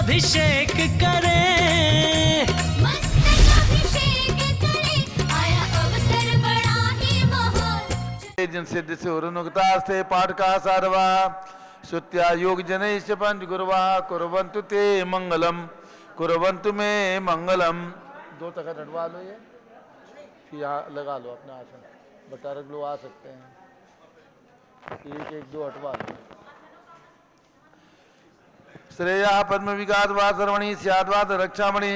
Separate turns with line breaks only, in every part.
अभिषेक करें,
मस्तक अभिषेक करें, आया अवसर बड़ा ही महान।
जिन सिद्ध से उरुनुक्तास्ते पाठ का सारवा श्रुत्या योग जनैश्च पंच गुरुवा कुर्वन्तु ते मंगलम कुर्वन्तु मे मंगलम। दो तखत हटवा लो ये, फिर यहाँ लगा लो अपना आसन। बटारक लोग आ सकते हैं, एक एक दो हटवा लो। श्रेया पद्म विकास वा सर्वणि स्याद्वाद रक्षामणि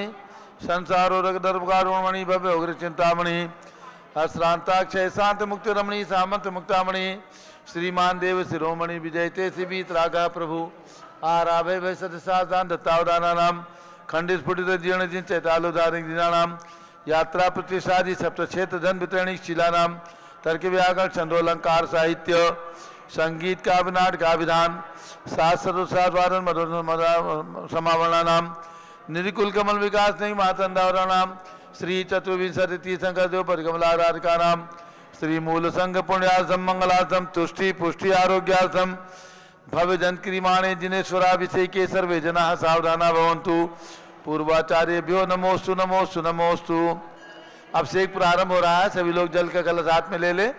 संसारो रग दर्भकारुणमणि भव्य उग्र चिंतामणि अश्रांताक्षय शांत मुक्त रमणी सामंत मुक्तामणि श्रीमान देव शिरोमणि विजयते शिवीत रागा प्रभु आराभय भय सतसादान दत्तावदाना नाम खंडित स्फुटित जीर्ण जिन चैतालोदारिक दिनानाम यात्रा प्रतिष्ठादि सप्त क्षेत्र धन वितरणी शिला नाम तर्क व्याकरण छंदोलंकार साहित्य संगीत का विनाट का विधान शास्त्रोत्सादवादन समावरणा नाम निरिकुल कमल विकास नहीं महातंदावरा नाम श्री चतुर्विंशति तीर्थंकर देव परिकमलाराधिका नाम श्री मूल संघ पुण्यार्थम मंगलार्थम तुष्टि पुष्टि आरोग्यार्थम भव्य जन क्रियमाणे जिनेश्वराभिषेके सर्वे जना सावधाना भवन्तु। पूर्वाचार्यभ्यो नमोस्तु नमोस्तु नमोस्तु। अभिषेक प्रारंभ हो रहा है, सभी लोग जल का कलश हाथ में ले ले।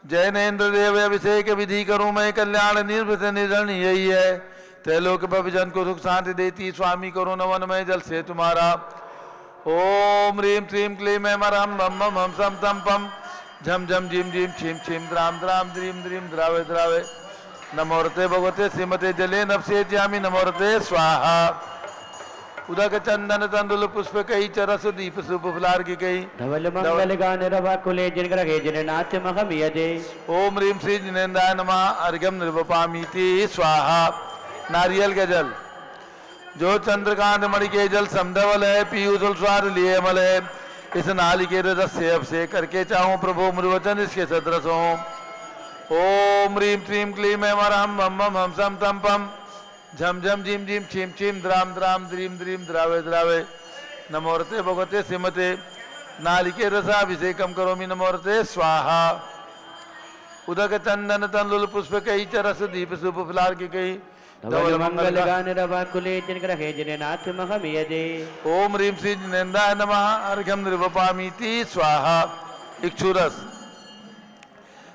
जय नेन्द्र देव अभिषेक विधि करूं मैं कल्याण निर्वृत निर्जन यही है त्रैलोक भविजन को सुख शांति देती स्वामी करो नवन में जल से तुम्हारा। ओम ह्रीम श्रीम क्लीम ऐं मरहम बम बम हम सम तम पम झम झम झिम झिम छिम छिम द्राम द्राम द्रीम द्रीम द्रावे द्रावे नमोरते भगवते श्रीमते जले नभसे ज्यामि नमोरते स्वाहा। उदक चंदन तंदुल पुष्प कई चरस दीप सुप फुलार की कई
धवल मंगल गान रवा कुले जिन ग्रहे जिन नाथ महम यजे।
ओम ह्रीम श्री जिनेन्द्राय नमः अर्घ्यम निर्वपामीति स्वाहा। नारियल के जल जो चंद्रकांत मणि के जल समधवल है पीयूष स्वाद लिए अमल है इस नाली के रस से अभिषेक करके चाहूं प्रभु मुर्वचन इसके सदरस हो। ओम ह्रीम श्रीम क्लीम ऐं मरहम बम बम हम सम तम पम झम झम झिम झिम छिम छिम द्राम द्राम द्रीम द्रीम द्रावे द्रावे नमोरते भगवते श्रीमते नालिके रसाभिषेकम करोमि नमोरते स्वाहा। उदक चंदन तंदुल पुष्प कई चरस दीप सुप फुलार की कई
धवल मंगल गान रवा कुले जिन ग्रहे जिन नाथ महम यजे।
ओम ह्रीम श्री जिनेन्द्राय नमः अर्घ्यम निर्वपामीति स्वाहा। इक्षुरस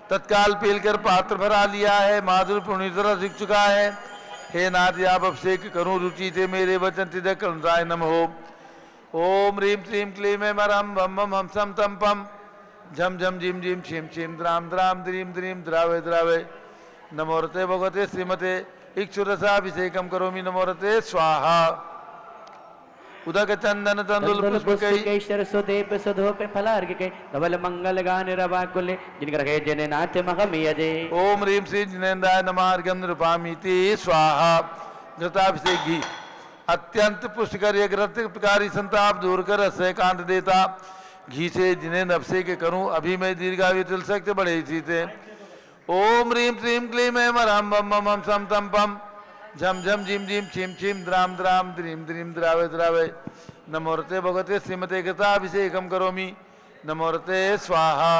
तत्काल पीलकर पात्र भरा लिया है, माधुर पुण्य सीख चुका है। हे नाथ आप अभिषेक करूं रुचि से मेरे वचन तिदक करुणाय नमः। ओम ह्रीम श्रीम क्लीम ऐं मरहम बम बम हम सम तम पम झम झम झिम झिम छिम छिम द्राम द्राम द्रीम द्रीम द्रावे द्रावे नमोरते भगवते श्रीमते इक्षुरसाभिषेकम करोमि नमोरते स्वाहा। उदक चंदन तंदुल पुष्प कई
सरस्वते सधोपे फलार्घ के धवल मंगल गान रवा कुले जिन ग्रहे जिन नाथ महम यजे।
ओम ह्रीम श्री जिनेन्द्राय नमः अर्घ्यम निर्वपामीति स्वाहा। घृताभिषेक घी अत्यंत पुष्टिकर एक रक्तकारी संताप दूर कर रस कांत देता घी से जिन्हें अभिषेक करूं अभी मैं दीर्घायु तिल सकते बड़े इसी थे। ओम ह्रीम श्रीम क्लीम ऐं मरहम बम बम हम सम तम पम झम झम झिम झिम छिम छिम द्राम द्राम द्रीम द्रीम द्रावे द्रावे नमोरते भगवते श्रीमते घृताभिषेकम करोमि नमोरते स्वाहा।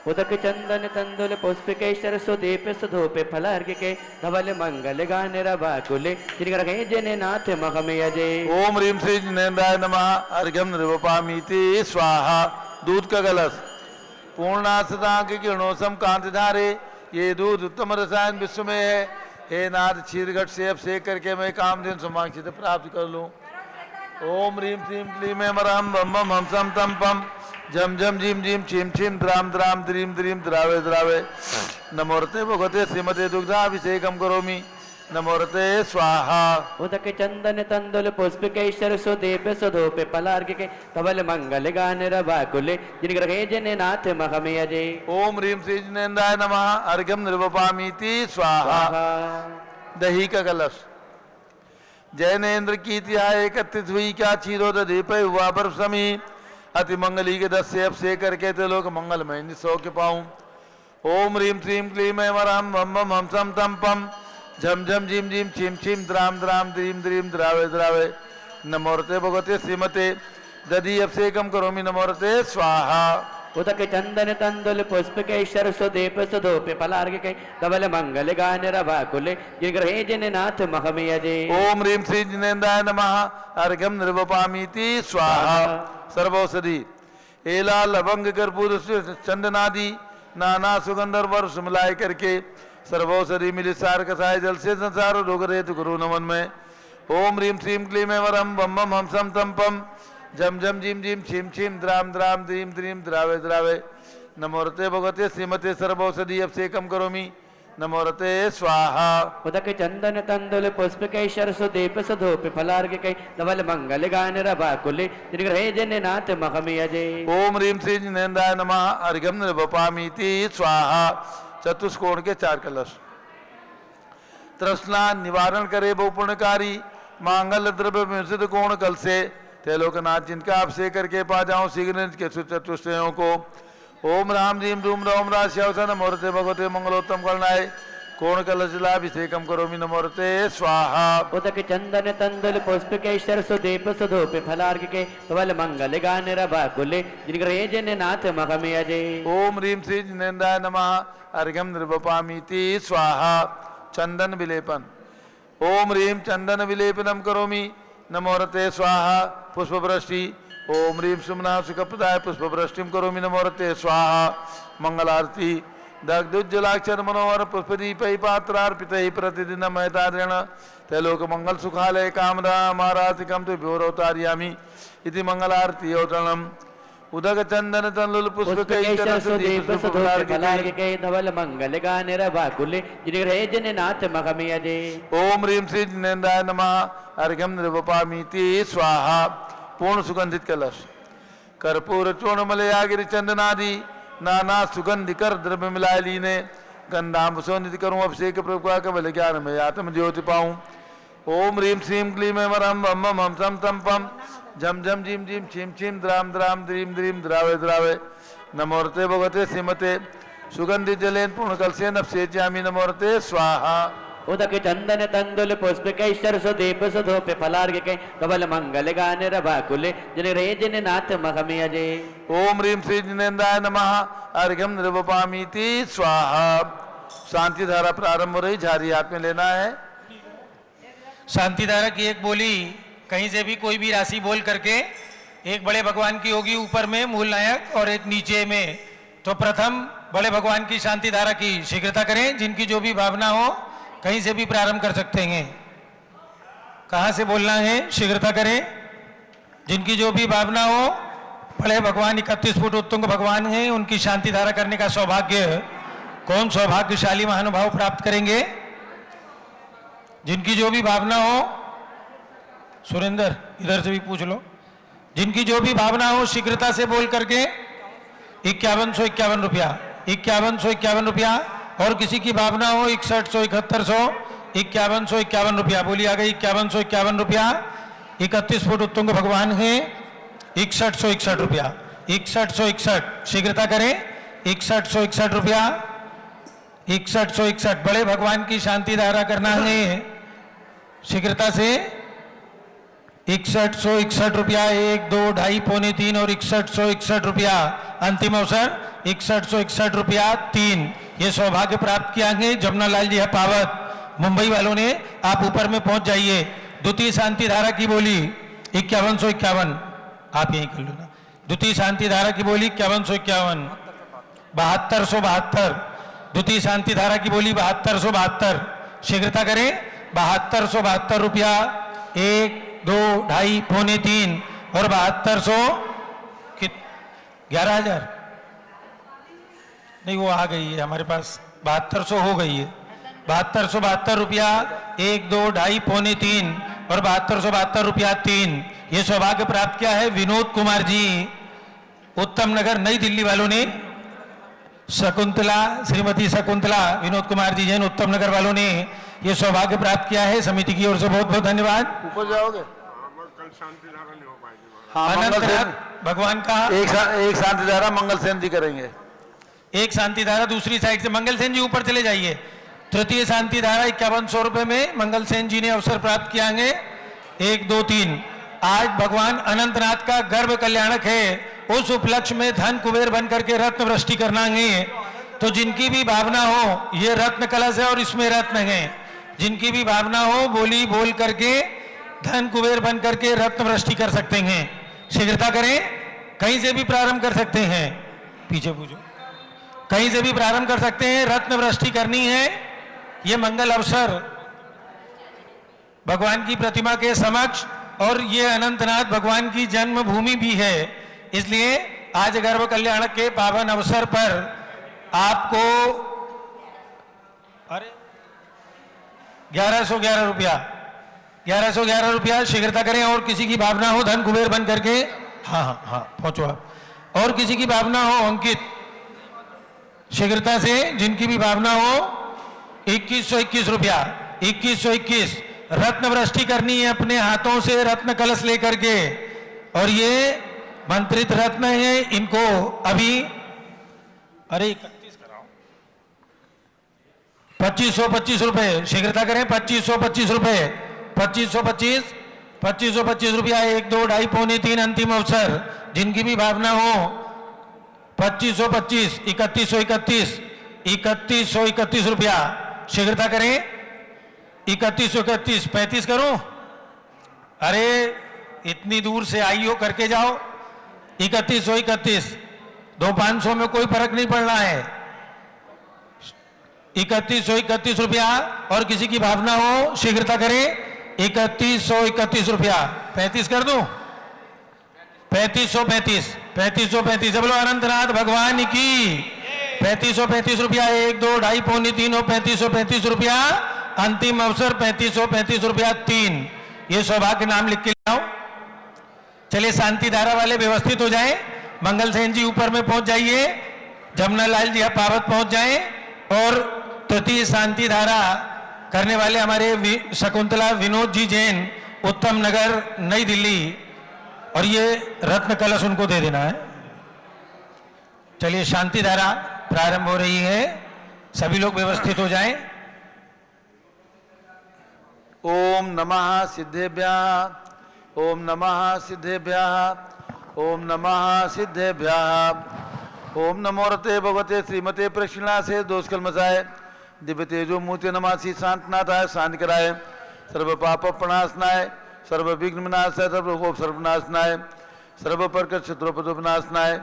उदक चंदन तंदुल पुष्पिके सरस्वते सधोपे फलार्घ के धवल मंगल गान रवा कुले जिन ग्रहे जिन नाथ महम यजे।
ओम ह्रीम श्री जिनेन्द्राय नमः अर्घ्यम निर्वपामीति स्वाहा। दूध का कलश पूर्णासता के किरणोसम कांति धारे ये दूध उत्तम रसायन विश्व में है। हे नाथ क्षीरघट से अभिषेक करके मैं कामधेनु समाक्षित प्राप्त कर लूं। ओम ह्रीम श्रीम क्लीम ऐं मरहम बम बम हम सम तम पम झम झम झिम झिम छिम छिम द्राम द्राम द्रीम द्रीम द्रावे द्रावे नमोरते भगवते श्रीमते दुग्धाभिषेकम करोमि नमोरते स्वाहा।
उदक चंदन तंदुल पुष्पिके सरस्वते सधोपे फलार्घ के धवल मंगल गान रवा कुले जिन ग्रहे जिन नाथ महम यजे।
ओम ह्रीम श्री जिनेन्द्राय नमः अर्घ्यम निर्वपामीति स्वाहा। दही का कलश जैनेन्द्र की तिहा एकत्रित हुई क्या क्षीरोद दीप हुआ बर्फ समी अति मंगली के 10 से अभिषेक करके ते लोग मंगलमय सौख्य पाऊं। ओम ह्रीम श्रीम क्लीम ऐं मरहम बम बम हम सम तम पम झम झम झिम झिम छिम छिम द्राम द्राम द्रीम द्रीम द्रावे द्रावे नमोरते भगवते श्रीमते दधि अभिषेकम करोमि नमोरते स्वाहा।
उदक चंदन तंदुल पुष्पकेशर सुदीप सुधूप फलार्घ के धवल मंगल गान रवाकुले जिनग्रहे जिननाथ महमयजे
ओम ह्रीं श्री जिनेन्द्राय नमः अर्घ्यम निर्वपामीति स्वाहा सर्वौषधि एला लवंग कर्पूर चंदनादि नाना सुगंध और वर्ष मिलाए करके सर्वौषधि मिली सार कसाय जल से संसार रोग रेतु गुरु नमन में ओम ह्रीं श्रीं क्लीं वरम बम बम हम सम तम पम जम जम जिम जिम छिम छिम द्राम द्राम द्रीम द्रीम द्रावे द्रावे नमोरते भगवते श्रीमते सर्वौषधि अभिषेकम करोमि नमोरते स्वाहा
उदक चंदन तंदुल पुष्पकेशर सुदीप सुधूप फलार्घ के धवल मंगल गान रवाकुले जिनग्रहे जिननाथ महमयजे
ओम ह्रीं श्री जिनेन्द्राय नमः अर्घ्यम निर्वपामीति स्वाहा चतुष्कोण के 4 कलश तृष्णा निवारण करे वो पुण्यकारी मांगल द्रव्य विंसित कोण कल से तेलोकनाथ जिनका अभिषेक करके पा जाऊं शीघ्र के चतुष्टयों को ओम राम जीम धूम रोम राश्यावसन नमोरते भगवते मंगलोत्तम करनाय कोण कलशलाभिषेकम करोमि नमोरते स्वाहा
उदक चंदन तंदुल पुष्पकेशर सुदीप सुधूप फलार्घ के धवल मंगल गान रवाकुले जिनग्रहे जिननाथ महमयजे
ओम ह्रीं श्री जिनेन्द्राय नमः अर्घ्यम निर्वपामीति स्वाहा चंदन विलेपन ओम ह्रीं चंदन विलेपनम करोमि नमोरते स्वाहा पुष्पवृष्टि ओम ह्रीं सुमना सुखप्रदाय पुष्पवृष्टिम करोमि नमोरते स्वाहा मंगलारती दग्धुज्जलाक्षर मनोहर पुष्पदीपै पात्रार्पितैः प्रतिदिनं महताद्रेण तैलोक मंगल सुखालय कामरामारातिकं तु भ्योरवतारयामि इति मंगलारती अवतरणम् उदक चंदन तंदुल
पुष्पकेशर सुदीप सुधूप फलार्घ के धवल मंगल गान रवाकुले जिनग्रहे जिननाथ महमयजे
ओम ह्रीं श्री जिनेन्द्राय नमः अर्घ्यम निर्वपामीति स्वाहा पूर्ण सुगंधित कलश कर्पूर चूर्ण मलयागिरि चंदनादि नाना सुगंधिकर द्रव्य मिलाए लीने गंधांबुसोनित करूं अभिषेक प्रभुका कबल ज्ञान में आत्म ज्योति पाऊं ओम ह्रीं श्रीं क्लीं वरम बम बम हम सम तम पम झम झम जिम जिम छिम छिम द्राम द्राम द्रीम द्रीम द्रावे द्रावे नमोरते भगवते श्रीमते सुगंधित जलेन पूर्ण कलसेन अभिषेच्यामि नमोरते स्वाहा
उदक चंदन तंदुल पुष्पकेशर सुदीप सुधूप फलार्घ के धवल मंगल गान रवाकुले जिनग्रहे जिननाथ महमयजे
ओम ह्रीं श्री जिनेन्द्राय नमः अर्घ्यम निर्वपामीति स्वाहा शांति धारा प्रारंभ हो रही झारी हाथ में लेना है
शांति धारा की एक बोली कहीं से भी कोई भी राशि बोल करके एक बड़े भगवान की होगी ऊपर में मूल नायक और एक नीचे में तो प्रथम बड़े भगवान की शांति धारा की शीघ्रता करें जिनकी जो भी भावना हो कहीं से भी प्रारंभ कर सकते हैं कहाँ से बोलना है शीघ्रता करें जिनकी जो भी भावना हो बड़े भगवान 31 फुट उत्तुंग भगवान हैं उनकी शांति धारा करने का सौभाग्य कौन सौभाग्यशाली महानुभाव प्राप्त करेंगे जिनकी जो भी भावना हो सुरेंद्र इधर से भी पूछ लो जिनकी जो भी भावना हो शीघ्रता से बोल करके 5151 रुपया 5151 रुपया और किसी की भावना हो 6171 5151 रुपया बोली आ गई 5151 रुपया 31 फुट उत्तुंग भगवान है 6161 रुपया 6161 शीघ्रता करें 6161 रुपया 6161 बड़े भगवान की शांति धारा करना है शीघ्रता से 6161 रुपया 1 2 2.5 पौने 3 और 6161 रुपया अंतिम अवसर 6161 रुपया 3 ये सौभाग्य प्राप्त किया है जमुना लाल जी है पावत मुंबई वालों ने आप ऊपर में पहुंच जाइए द्वितीय शांति धारा की बोली 5151 आप यही कर लो ना द्वितीय शांति धारा की बोली 5151 7272 द्वितीय शांति धारा की बोली 7272 शीघ्रता करें 7272 रुपया 1 2 2.5 पौने 3 और 7200 11,000 नहीं वो आ गई है हमारे पास 7200 हो गई है 7272 रुपया 1 2 2.5 पौने 3 और 7272 रुपया 3 ये सौभाग्य प्राप्त किया है विनोद कुमार जी उत्तम नगर नई दिल्ली वालों ने शकुंतला श्रीमती शकुंतला विनोद कुमार जी जैन उत्तम नगर वालों ने ये सौभाग्य प्राप्त किया है समिति की ओर से बहुत बहुत धन्यवाद
ऊपर जाओगे
कल शांति धारा नहीं हो पाएगी
हाँ मंगल सेन
भगवान का
एक शांति धारा मंगल सेन जी करेंगे
एक शांति धारा दूसरी साइड से मंगल सेन जी ऊपर चले जाइए तृतीय शांति धारा 5100 रुपए में मंगल सेन जी ने अवसर प्राप्त किया है 1 2 3 आज भगवान अनंतनाथ का गर्भ कल्याणक है उस उपलक्ष्य में धन कुबेर बन करके रत्न वृष्टि करनाएंगे। तो जिनकी भी भावना हो, ये रत्न कलश है और इसमें रत्न है, जिनकी भी भावना हो बोली बोल करके धन कुबेर बन करके रत्न वृष्टि कर सकते हैं। शीघ्रता करें, कहीं से भी प्रारंभ कर सकते हैं, पीछे पूछो, कहीं से भी प्रारंभ कर सकते हैं, रत्न वृष्टि करनी है। ये मंगल अवसर भगवान की प्रतिमा के समक्ष, और ये अनंतनाथ भगवान की जन्मभूमि भी है, इसलिए आज गर्भ कल्याण के पावन अवसर पर आपको 1111 रुपया 1111 रुपया शीघ्रता करें। और किसी की भावना हो धन कुबेर बन करके, हाँ हाँ हाँ पहुंचो आप, और किसी की भावना हो अंकित, शीघ्रता से जिनकी भी भावना हो 2121 रुपया 2121 रत्न वृष्टि करनी है अपने हाथों से रत्न कलश लेकर के। और ये मंत्रित रत्न है, इनको अभी 2525 रुपए शीघ्रता करें, 2525 रुपए 2525 रुपया 1 2 2.5 पौने 3 अंतिम अवसर। जिनकी भी भावना हो 2525 3131 रुपया शीघ्रता करें, 3131 35 करूं, अरे इतनी दूर से आई हो करके जाओ, 3131 दो 500 में कोई फर्क नहीं पड़ना है, 3131 रुपया। और किसी की भावना हो शीघ्रता करें, 3131 रुपया 35 कर दूं, 3535 बोलो अनंतनाथ भगवान की 3535 रुपया 1 2 2.5 पौने 3 और 3535 रुपया अंतिम अवसर 3535 रुपया 3। ये सौभाग्य नाम लिख के लाओ। चलिए शांति धारा वाले व्यवस्थित हो जाएं, मंगल सेन जी ऊपर में पहुंच जाइए, जमुना लाल जी पावत पहुंच जाएं, और तृतीय शांति धारा करने वाले हमारे शकुंतला विनोद जी जैन उत्तम नगर नई दिल्ली, और ये रत्न कलश उनको दे देना है। चलिए शांति धारा प्रारंभ हो रही है, सभी लोग व्यवस्थित हो जाएं।
ओम नमः सिद्धेभ्यः, ओम नमः सिद्धेभ्यः, ओम नमः सिद्धेभ्यः। ओम नमो रते भगवते श्रीमते प्रश्ना से दोष कलमसाय दिव्य तेजो मूर्ति नमासी शांतनाथाय शांति कराय, सर्व पाप प्रणाशनाय, सर्व विघ्न विनाशाय, सर्व कोप सर्वनाशनाय, सर्व प्रकट शत्रुपद विनाशनाय,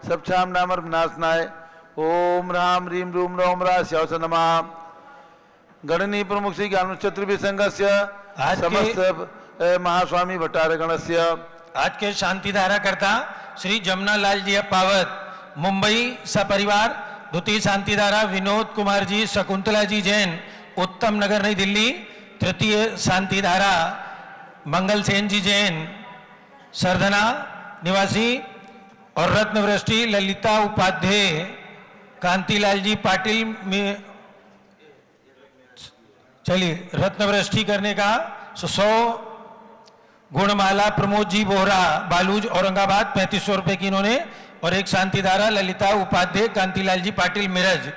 सब छाम नामर विनाशनाय। ओम राम रीम रूम रोम राश्यावस नमः। गणनी प्रमुख श्री ज्ञान चतुर्भि संघस्य समस्त महास्वामी भट्टारगणस्य
आज के शांति धारा करता श्री जमुना लाल जी पावत मुंबई सपरिवार, द्वितीय शांति धारा विनोद कुमार जी शकुंतला जी जैन उत्तम नगर नई दिल्ली, तृतीय शांति धारा मंगल सेन जी जैन सरधना निवासी, और रत्न वृष्टि ललिता उपाध्याय कांतिलाल जी पाटिल में। चलिए रत्न वृष्टि करने का 100 गुणमाला प्रमोद जी बोहरा बालूज औरंगाबाद 3500 रुपए की इन्होंने, और एक शांति धारा ललिता उपाध्याय कांतिलाल जी पाटिल मिरज।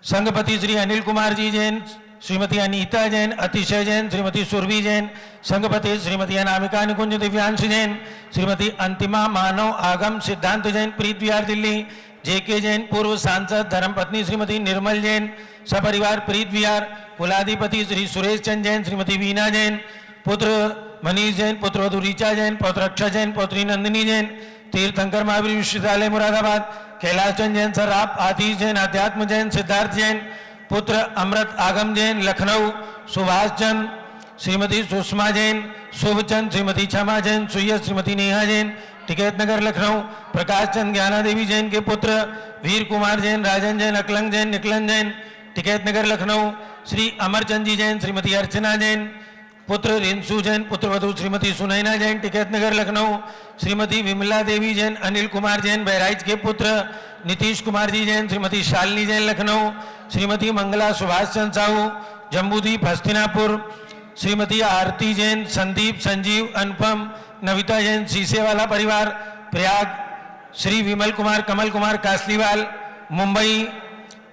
संघपति श्री अनिल कुमार जी जैन, श्रीमती अनीता जैन, अतिशय जैन, श्रीमती सुरभि जैन। संघपति श्रीमती अनामिका निकुंज दिव्यांश जैन, श्रीमती अंतिमा मानव आगम सिद्धांत जैन प्रीत विहार दिल्ली। जेके जैन पूर्व सांसद धर्मपत्नी श्रीमती निर्मल जैन सपरिवार प्रीत विहार। कुलाधिपति श्री सुरेश चंद जैन, श्रीमती वीना जैन, पुत्र मनीष जैन, पुत्र वधु ऋचा जैन, पौत्र अक्षय जैन, पौत्री नंदिनी जैन। तीर्थंकर महावीर विश्वविद्यालय मुरादाबाद। कैलाश चंद जैन सर आप, आतिश जैन, अध्यात्म जैन, सिद्धार्थ जैन, पुत्र अमृत आगम जैन लखनऊ। सुभाष चंद, श्रीमती सुषमा जैन, शुभचंद, श्रीमती क्षमा जैन, सुयस, श्रीमती नेहा जैन टिकैत नगर लखनऊ। प्रकाश चंद ज्ञाना देवी जैन के पुत्र वीर कुमार जैन, राजन जैन, अकलंग जैन, निकलन जैन टिकैत नगर लखनऊ। श्री अमरचंद जी जैन, श्रीमती अर्चना जैन, पुत्र रिंसू जैन, पुत्र वधु श्रीमती सुनैना जैन टिकैत नगर लखनऊ। श्रीमती विमला देवी जैन, अनिल कुमार जैन बहराइच के पुत्र नीतीश कुमार जी जैन, श्रीमती शालिनी जैन लखनऊ। श्रीमती मंगला सुभाष चंद साहू जम्बूदीप हस्तिनापुर। श्रीमती आरती जैन, संदीप, संजीव, अनुपम, नविता जैन सीसेवाला परिवार प्रयाग। श्री विमल कुमार, कमल कुमार कासलीवाल मुंबई।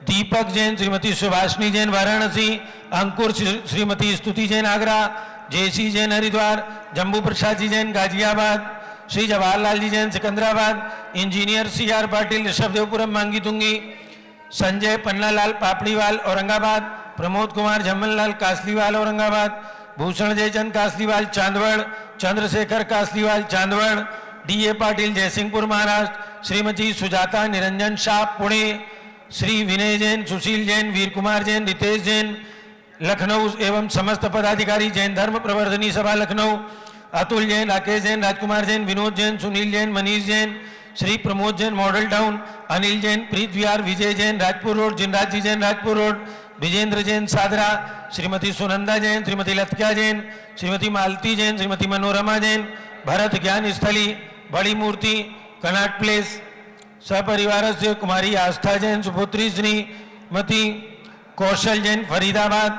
दीपक Jain, Shrimati Subhashini Jain Varanasi. Ankur, Shrimati Stuti Jain Agra. Jaisi Jain Haridwar. Jambu Prasad ji Jain Ghaziabad. Shri Jawaharlal ji Jain Secunderabad, engineer C R Patil Rishabhdevpuram Mangi Tungi, Sanjay Pannalal Papdiwal Aurangabad, Pramod Kumar Jhammanlal Kasliwal Aurangabad, Bhushan Jaichand Kasliwal Chandwad, Chandrashekhar Kasliwal Chandwad, D A Patil Jaysingpur Maharashtra, Shrimati Sujata Niranjan Shah Pune, Shri Vinay Jain, Sushil Jain, Veer Kumar Jain, Ritesh Jain Lucknow एवं समस्त पदाधिकारी जैन धर्म प्रवर्धनी सभा लखनऊ, अतुल जैन, राकेश जैन, राजकुमार जैन, विनोद जैन, सुनील जैन, मनीष जैन, श्री प्रमोद जैन मॉडल टाउन, अनिल जैन, प्रीत विहार, विजय जैन राजपुर रोड, जिनराज जी जैन राजपुर रोड, विजेंद्र जैन सादरा, श्रीमती सुनंदा जैन, श्रीमती लतक्या जैन, श्रीमती मालती जैन, श्रीमती मनोरमा जैन, भरत ज्ञान स्थली, बड़ी मूर्ति, कनाट प्लेस, सपरिवार से कुमारी आस्था जैन, सुपुत्री श्रीमती कौशल जैन फरीदाबाद,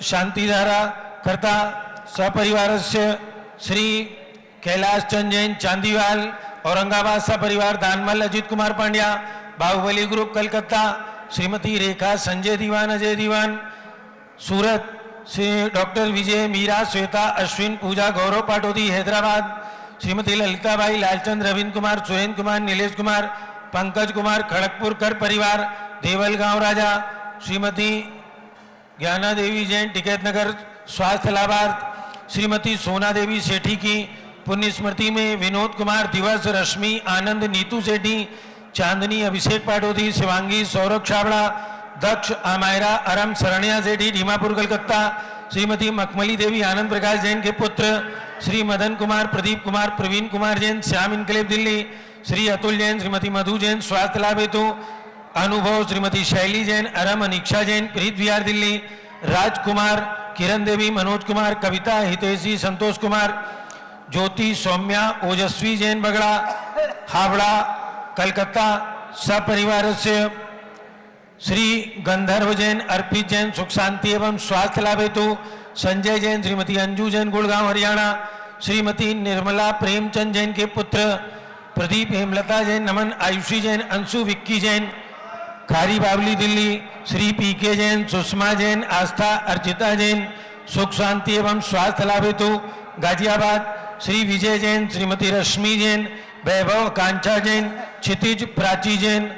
शांतिधारा कर्ता, सपरिवार से श्री कैलाश चंद जैन चांदीवाल औरंगाबाद, सपरिवार दानमल अजित कुमार पांड्या, बाहुबली ग्रुप कलकत्ता, श्रीमती रेखा संजय दीवान अजय दीवान सूरत, श्री डॉक्टर विजय मीरा श्वेता अश्विन पूजा गौरव पाटोदी हैदराबाद, श्रीमती ललिताबाई लालचंद रविंद्र कुमार सुरेंद्र कुमार नीलेश कुमार पंकज कुमार खड़गपुर कर परिवार देवल गांव राजा, श्रीमती ज्ञाना देवी जैन टिकैत नगर स्वास्थ्य लाभार्थ, श्रीमती सोना देवी सेठी की पुण्य स्मृति में विनोद कुमार दिवस, रश्मि आनंद, नीतू सेठी, चांदनी अभिषेक पाटोदी, शिवांगी सौरभ छाबड़ा, दक्ष आमायरा अरम शरण्या सेठी दीमापुर कलकत्ता, श्रीमती मखमली देवी आनंद प्रकाश जैन के पुत्र, श्री मदन कुमार, प्रदीप कुमार, प्रवीण कुमार जैन श्याम इनकलेब दिल्ली, श्री अतुल जैन, श्रीमती मधु जैन स्वास्थ्य लाभ हेतु, अनुभव, श्रीमती शैली जैन अरम, अनिक्षा जैन प्रीत विहार दिल्ली, राजकुमार, किरण देवी, मनोज कुमार, कविता, हितेशी, संतोष कुमार, ज्योति, सौम्या, ओजस्वी जैन बगड़ा हावड़ा कलकत्ता, सपरिवार से श्री गंधर्व जैन, अर्पित जैन सुख शांति एवं स्वास्थ्य लाभ हेतु, संजय जैन, श्रीमती अंजू जैन गुड़गांव हरियाणा, श्रीमती निर्मला प्रेमचंद जैन के पुत्र प्रदीप, हेमलता जैन नमन, आयुषी जैन, अंशु, विक्की जैन खारी बावली दिल्ली, श्री पी के जैन, सुषमा जैन, आस्था, अर्चिता जैन सुख शांति एवं स्वास्थ्य लाभ हेतु गाजियाबाद, श्री विजय जैन, श्रीमती रश्मि जैन, वैभव, कांचा जैन, क्षितिज, प्राची जैन,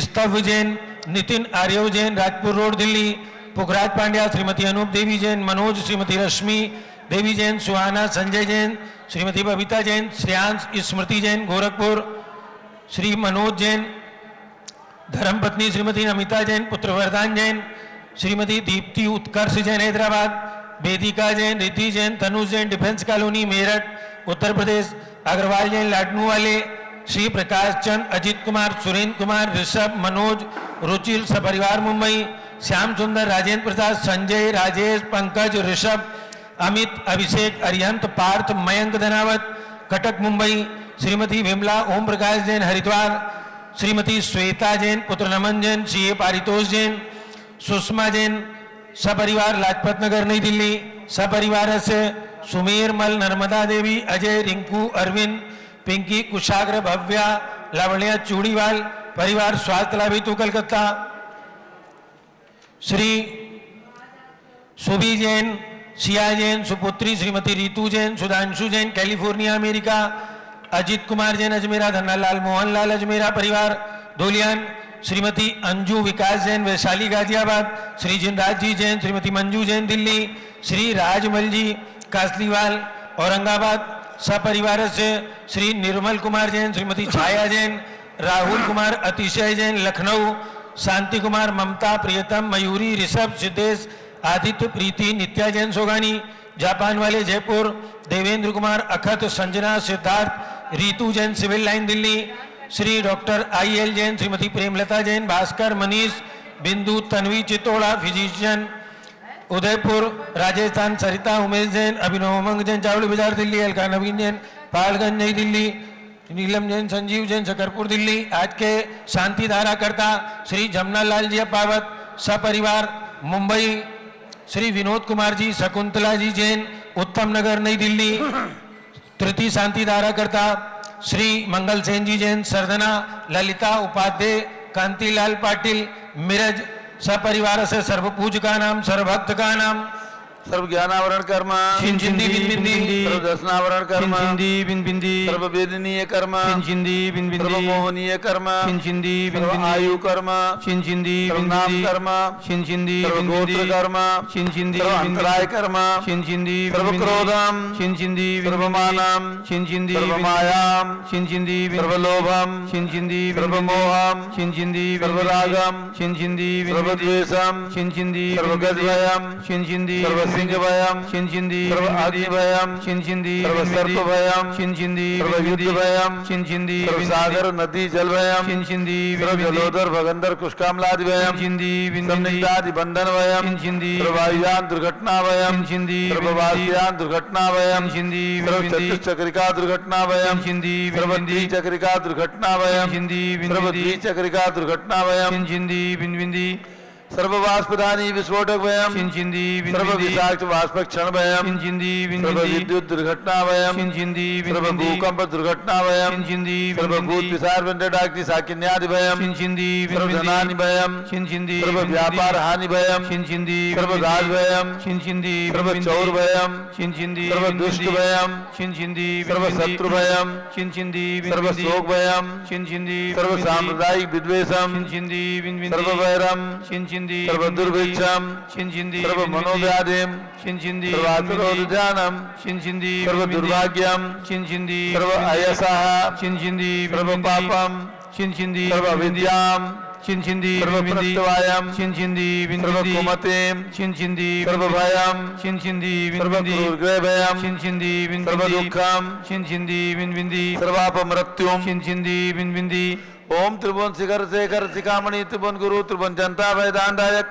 स्तव जैन, नितिन आर्यव जैन राजपुर रोड दिल्ली, पुखराज पांड्या, श्रीमती अनूप देवी जैन, मनोज, श्रीमती रश्मि देवी जैन, सुहाना, संजय जैन, श्रीमती बबीता जैन, श्रेयांश, स्मृति जैन गोरखपुर, श्री मनोज जैन, धर्मपत्नी श्रीमती नमिता जैन, पुत्र वरदान जैन, श्रीमती दीप्ति उत्कर्ष जैन हैदराबाद, वेदिका जैन, रिति जैन, तनुज जैन डिफेंस कॉलोनी मेरठ उत्तर प्रदेश, अग्रवाल जैन लाडनू वाले, श्री प्रकाश चंद, अजित कुमार, सुरेंद्र कुमार, ऋषभ, मनोज, रुचिर सपरिवार मुंबई, श्याम सुंदर, राजेंद्र प्रसाद, संजय, राजेश, पंकज, ऋषभ, अमित, अभिषेक, अरिहंत, पार्थ, मयंक धनावत कटक मुंबई, श्रीमती विमला ओम प्रकाश जैन हरिद्वार, श्रीमती श्वेता जैन, पुत्र नमन जैन, सी ए पारितोष जैन, सुषमा जैन सपरिवार लाजपत नगर नई दिल्ली, सपरिवार से सुमेर मल, नर्मदा देवी, अजय, रिंकू, अरविंद, पिंकी, कुशाग्र, भव्या, लावण्या चूड़ीवाल परिवार स्वास्थ्य लाभ हेतु कलकत्ता, श्री सुभी जैन, सिया जैन, सुपुत्री श्रीमती रितु जैन, सुधांशु जैन कैलिफोर्निया अमेरिका, अजित कुमार जैन अजमेरा, धन्नालाल मोहनलाल अजमेरा परिवार धोलियान, श्रीमती अंजू विकास जैन वैशाली गाजियाबाद, श्री जिनराज जी जैन, श्रीमती मंजू जैन दिल्ली, श्री राजमल जी कासलीवाल औरंगाबाद, सपरिवार से श्री निर्मल कुमार जैन, श्रीमती छाया जैन, राहुल कुमार, अतिशय जैन लखनऊ, शांति कुमार, ममता, प्रियतम, मयूरी, ऋषभ, सिद्धेश, आदित्य, प्रीति, नित्या जैन सोगानी, जापान वाले जयपुर, देवेंद्र कुमार, अखत, Sanjana, Siddharth, Ritu Jain civil line Delhi, Shri doctor I L Jain, Shrimati Premlata Jain, Bhaskar, Manish, Bindu, Tanvi, Chittora physician Udaipur Rajasthan, Sarita, Umesh Jain, Abhinav Umang Jain Chawri Bazar Delhi, Alka नवीन जैन पालगंज नई दिल्ली, नीलम जैन, संजीव जैन शकरपुर दिल्ली। आज के शांति धारा करता श्री जमुना लाल जी पावत सपरिवार मुंबई, श्री विनोद कुमार जी, शकुंतला जी जैन उत्तम नगर नई दिल्ली। तृतीय शांति धारा करता श्री मंगल सेन जी जैन सरदना, ललिता उपाध्याय, कांतिलाल पाटिल मिरज, सपरिवार से सर्वपूज का नाम, सर्वभक्त का नाम,
सर्व ज्ञानावरण कर्म
छिंदी बिन बिंदी
सर्व दर्शनावरण कर्म
छिंदी बिन बिंदी
सर्व वेदनीय कर्म
छिंदी बिन
सर्व
बिंदी
मोहनीय कर्म
छिंदी बिन
सर्व
बिंदी
आयु कर्म
छिंदी
सर्व
बिन
नाम
बिंदी
कर्म
छिंदी
सर्व
बिन
गोत्र
बिंदी
कर्म
छिंदी
सर्व
बिन
अंतराय कर्म
छिंदी
सर्व क्रोधम
छिंदी
सर्व मानम
छिंदी
सर्व मायाम
छिंदी
सर्व लोभम
छिंदी
सर्व मोहम
छिंदी
सर्व रागम
छिंदी
सर्व द्वेषम
छिंदी
सर्व गजभयम
छिंदी
सर्व सिंहभयम
छिंदी
सर्व अग्निभयम
छिंदी
सर्व सर्पभयम
छिंदी
सर्व युद्धभयम
छिंदी
सर्व सागर नदी जलभयम
छिंदी
सर्व जलोदर भगंदर कुष्कामलादिभयम
छिंदी
सर्व निंदादि बंधनभयम
छिंदी
सर्व वायुयान दुर्घटनाभयम
छिंदी
सर्व वाष्यान दुर्घटनाभयम
छिंदी
सर्व चतुश्चक्रिका दुर्घटनाभयम
छिंदी
सर्व द्विचक्रिका दुर्घटनाभयम
छिंदी
सर्व द्विचक्रिका दुर्घटनाभयम
छिंदी बिंदी
सर्व वाष्पदानी विस्फोटक भयम
छिंदी
सर्व विषाक्त वाष्प क्षण भयम
छिंदी
सर्व विद्युत दुर्घटना भयम
छिंदी
सर्व भूकंप दुर्घटना भयम
छिंदी
सर्व भूत पिशाच वेंटडाग्नि साकिन्यादि भयम
छिंदी
सर्व धनानि भयम
छिंदी
सर्व व्यापार हानि भयम
छिंदी
सर्व राज भयम
छिंदी
सर्व चौर भयम
छिंदी
सर्व दुष्ट भयम
छिंदी
सर्व शत्रु भयम
छिंदी
सर्व शोक भयम
छिंदी
सर्व सांप्रदायिक विद्वेषम
छिंदी
सर्व वैरम
छिंदी
सर्व दुर्भिक्षम
छिंदी
सर्व मनोव्याधिम
छिंदी
सर्व आत्मरोधजानम
छिंदी
सर्व दुर्भाग्यम
छिंदी
सर्व अयसः
छिंदी
सर्व पापम
छिंदी
सर्व विद्याम
छिंदी
सर्व प्रत्यवायम
छिंदी
सर्व कुमतिम
छिंदी
सर्व भयम
छिंदी
सर्व क्रूरग्रह भयम
छिंदी
सर्व दुःखम
छिंदी बिंदी
सर्वापमृत्युम
छिंदी बिंदी
ओम त्रिभुवन शिखर शेखर शिखामणि त्रिभुवन गुरु त्रिभुवन जनता वैदानदायक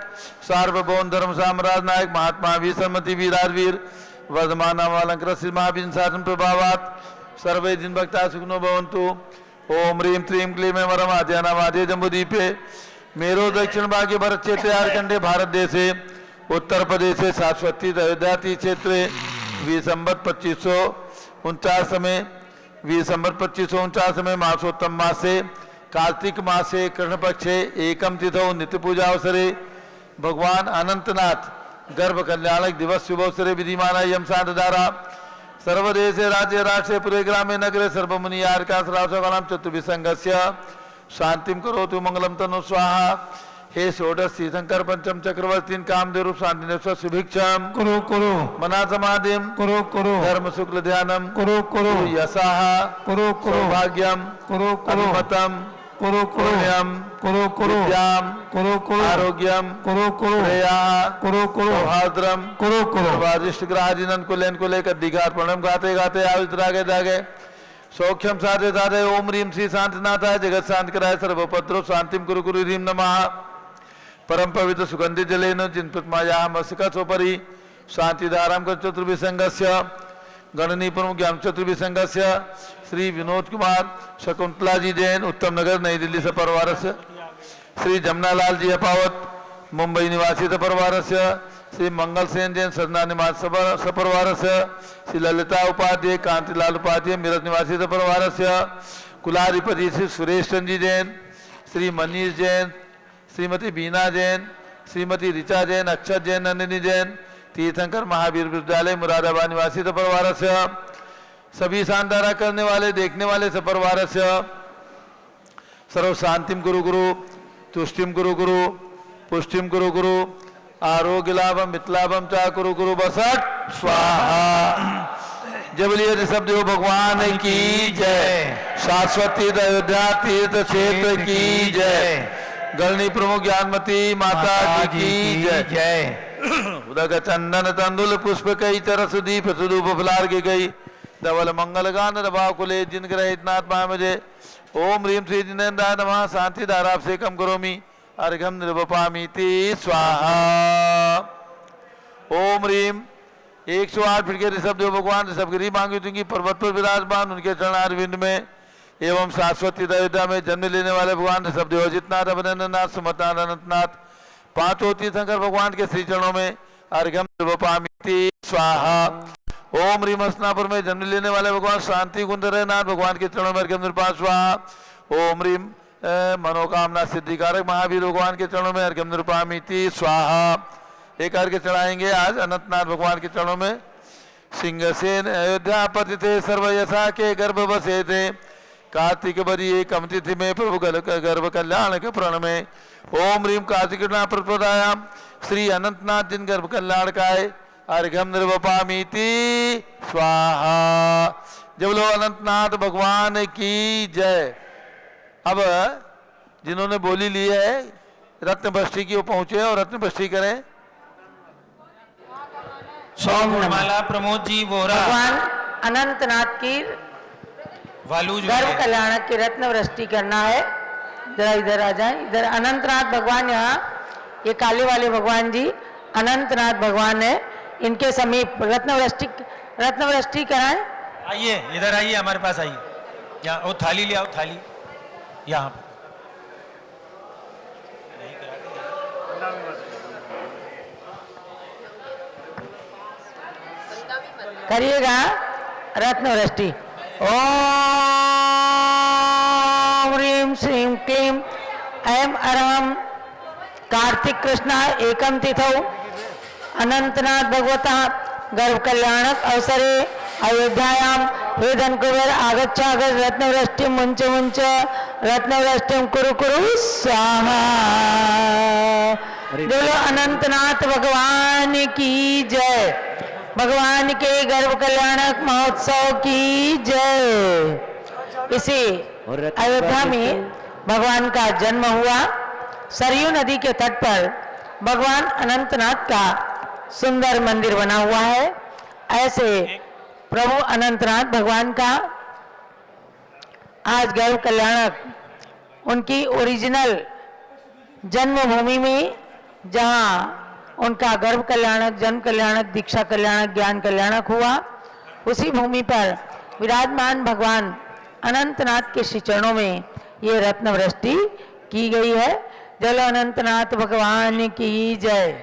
सार्वभौम धर्म साम्राज्य नायक महात्मा वीर सम्मति वीराजवीर वर्धमान अलंकृत श्री महावीर शासन प्रभावात सर्वे दिन भक्ता सुखनो भवन्तु। ओम ह्रीं त्रीं क्लीं वरम आद्यानावाद्य जम्बूदीपे मेरो दक्षिण भागे भरत क्षेत्रे आर्कंडे भारत देशे उत्तर प्रदेशे शाश्वती अयोध्या क्षेत्रे विसंबत 2549 में विसंबत 2549 में मासोत्तम मासे कार्तिक मासे कृष्ण पक्षे एकम तिथौ नित्य पूजा अवसरे भगवान अनंतनाथ गर्भ कल्याणक दिवस शुभ अवसरे विधिमाना यम साधारा सर्वदेशे राज्य राष्ट्रे पुरे ग्रामे नगरे सर्वमुनि यार्कासरासकानां चतुर्विसंगस्य शांतिम करोतु मंगलम तनु स्वाहा। हे षोडश तीर्थंकर पंचम चक्रवर्तीन कामदेव रूप शांतिनेश्वर सुभिक्षम
कुरु
मना समाधिम
कुरु
धर्म शुक्ल ध्यानम
कुरु
यशाह
कुरु
सौभाग्यम अनुमतम पुण्यम विद्याम आरोग्यम सौहार्द्रम वादिष्ट ग्राहजिनन कुलेन कुले कद्दिघात प्रणम गाते गाते आवित्रागे दागे सौख्यम साधे साधे ओम ह्रीं श्री शांतिनाथाय जगत शांत कराय सर्वपत्रो शांतिम कुरु कुरु ह्रीं नमः। परम पवित्र सुगंधित जलेन जिन्पत्मायाः मस्तकसोपरि शांतिधारां चतुर्विसंगस्य गणनी प्रमुख ज्ञान चतुर्विसंगस्य श्री विनोद कुमार शकुंतला जी जैन उत्तम नगर नई दिल्ली से परिवार से श्री जमनालाल जी अपावत मुंबई निवासी परिवार से श्री मंगल सेन जैन सदना निवास सपरिवार से श्री ललिता उपाध्याय कांतिलाल उपाध्याय मेरठ निवासी परिवार से कुलाधिपति श्री सुरेश चंद जी जैन श्री मनीष जैन श्रीमती बीना जैन श्रीमती ऋचा जैन अक्षत जैन नंदिनी जैन तीर्थंकर महावीर विद्यालय मुरादाबाद निवासी परिवार से सभी शानदारा करने वाले देखने वाले सपरिवार से सर्व शांतिम गुरु गुरु तुष्टिम गुरु गुरु पुष्टिम गुरु गुरु आरोग्य लाभम मितलाभम चा गुरु गुरु बसट स्वाहा। जबलिए ऋषभ देव भगवान की जय। शाश्वती अयोध्या तीर्थ क्षेत्र की जय। गणनी प्रमुख ज्ञानमती माता की जय। उदक चंदन तंदुल पुष्प कई तरस दीप सुदूप फलार के गई धवल मंगल गान दबाव कुले जिन ग्रहित नाथ मुझे ओम ह्रीं श्री जिनेन्द्राय नमः शांति धारा से कम करोमि अर्घम निर्वपामि ते स्वाहा। ओम ह्रीं 108 फीट के ऋषभ देव भगवान ऋषभगिरी मांगी दूंगी पर्वत पर विराजमान उनके चरणारविंद में एवं शाश्वती अयोध्या में जन्म लेने वाले भगवान ऋषभ देव अजितनाथ अभिनंदननाथ सुमतनाथ अनंतनाथ पांचों तीर्थंकर भगवान के श्री चरणों में अर्घम निर्वपामि ते स्वाहा। ओम ह्रीं हस्तिनापुर में जन्म लेने वाले भगवान शांति कुंदरनाथ भगवान के चरणों में अर्घ्य निर्पा स्वाहा। ओम ह्रीं मनोकामना सिद्धिकारक महावीर भगवान के चरणों में अर्घ्य निर्पामिति स्वाहा। एक करके चढ़ाएंगे आज अनंतनाथ भगवान के चरणों में। सिंहसेन अयोध्या पति थे सर्व यशा के गर्भ बसे थे, कार्तिक बरी एकम तिथि में प्रभु गर्भ कल्याण के प्रण में। ओम ह्रीम कार्तिक प्रतिपदायाम श्री अनंतनाथ जिन गर्भ कल्याण काय अर्घ्यम निर्वपामीति स्वाहा। जब लो अनंतनाथ भगवान की जय। अब जिन्होंने बोली ली है रत्न बष्टी की वो पहुंचे और रत्न बष्टी करें।
माला प्रमोद जी वोरा,
भगवान अनंतनाथ की
वालू जो
गर्भ
है।
कल्याणक की रत्न वृष्टि करना है। जरा इधर आ जाए, इधर अनंतनाथ भगवान, यहाँ ये काले वाले भगवान जी अनंतनाथ भगवान है, इनके समीप रत्न वृष्टि कराएं।
आइए इधर आइए, हमारे पास आइए। यहाँ वो थाली ले आओ, थाली यहाँ पे।
करिएगा रत्न वृष्टि। ओम ह्रीं श्रीं क्लीं ऐं अरहं कार्तिक कृष्णा एकम तिथौ अनंतनाथ भगवता गर्भ कल्याणक अवसरे अयोध्यायां हे धनकुबेर आगच्छागच्छ रत्नवृष्टिं मुञ्च मुञ्च रत्नवृष्टिं कुरु कुरु स्वाहा। बोलो अनंतनाथ भगवान की जय। भगवान के गर्भ कल्याणक महोत्सव की जय। इसी अयोध्या में भगवान का जन्म हुआ। सरयू नदी के तट पर भगवान अनंतनाथ का सुंदर मंदिर बना हुआ है। ऐसे प्रभु अनंतनाथ भगवान का आज गर्भ कल्याणक उनकी ओरिजिनल जन्मभूमि में, जहाँ उनका गर्भ कल्याणक, जन्म कल्याणक, दीक्षा कल्याणक, ज्ञान कल्याणक हुआ, उसी भूमि पर विराजमान भगवान अनंतनाथ के श्री चरणों में ये रत्न वृष्टि की गई है। जय अनंतनाथ भगवान की जय।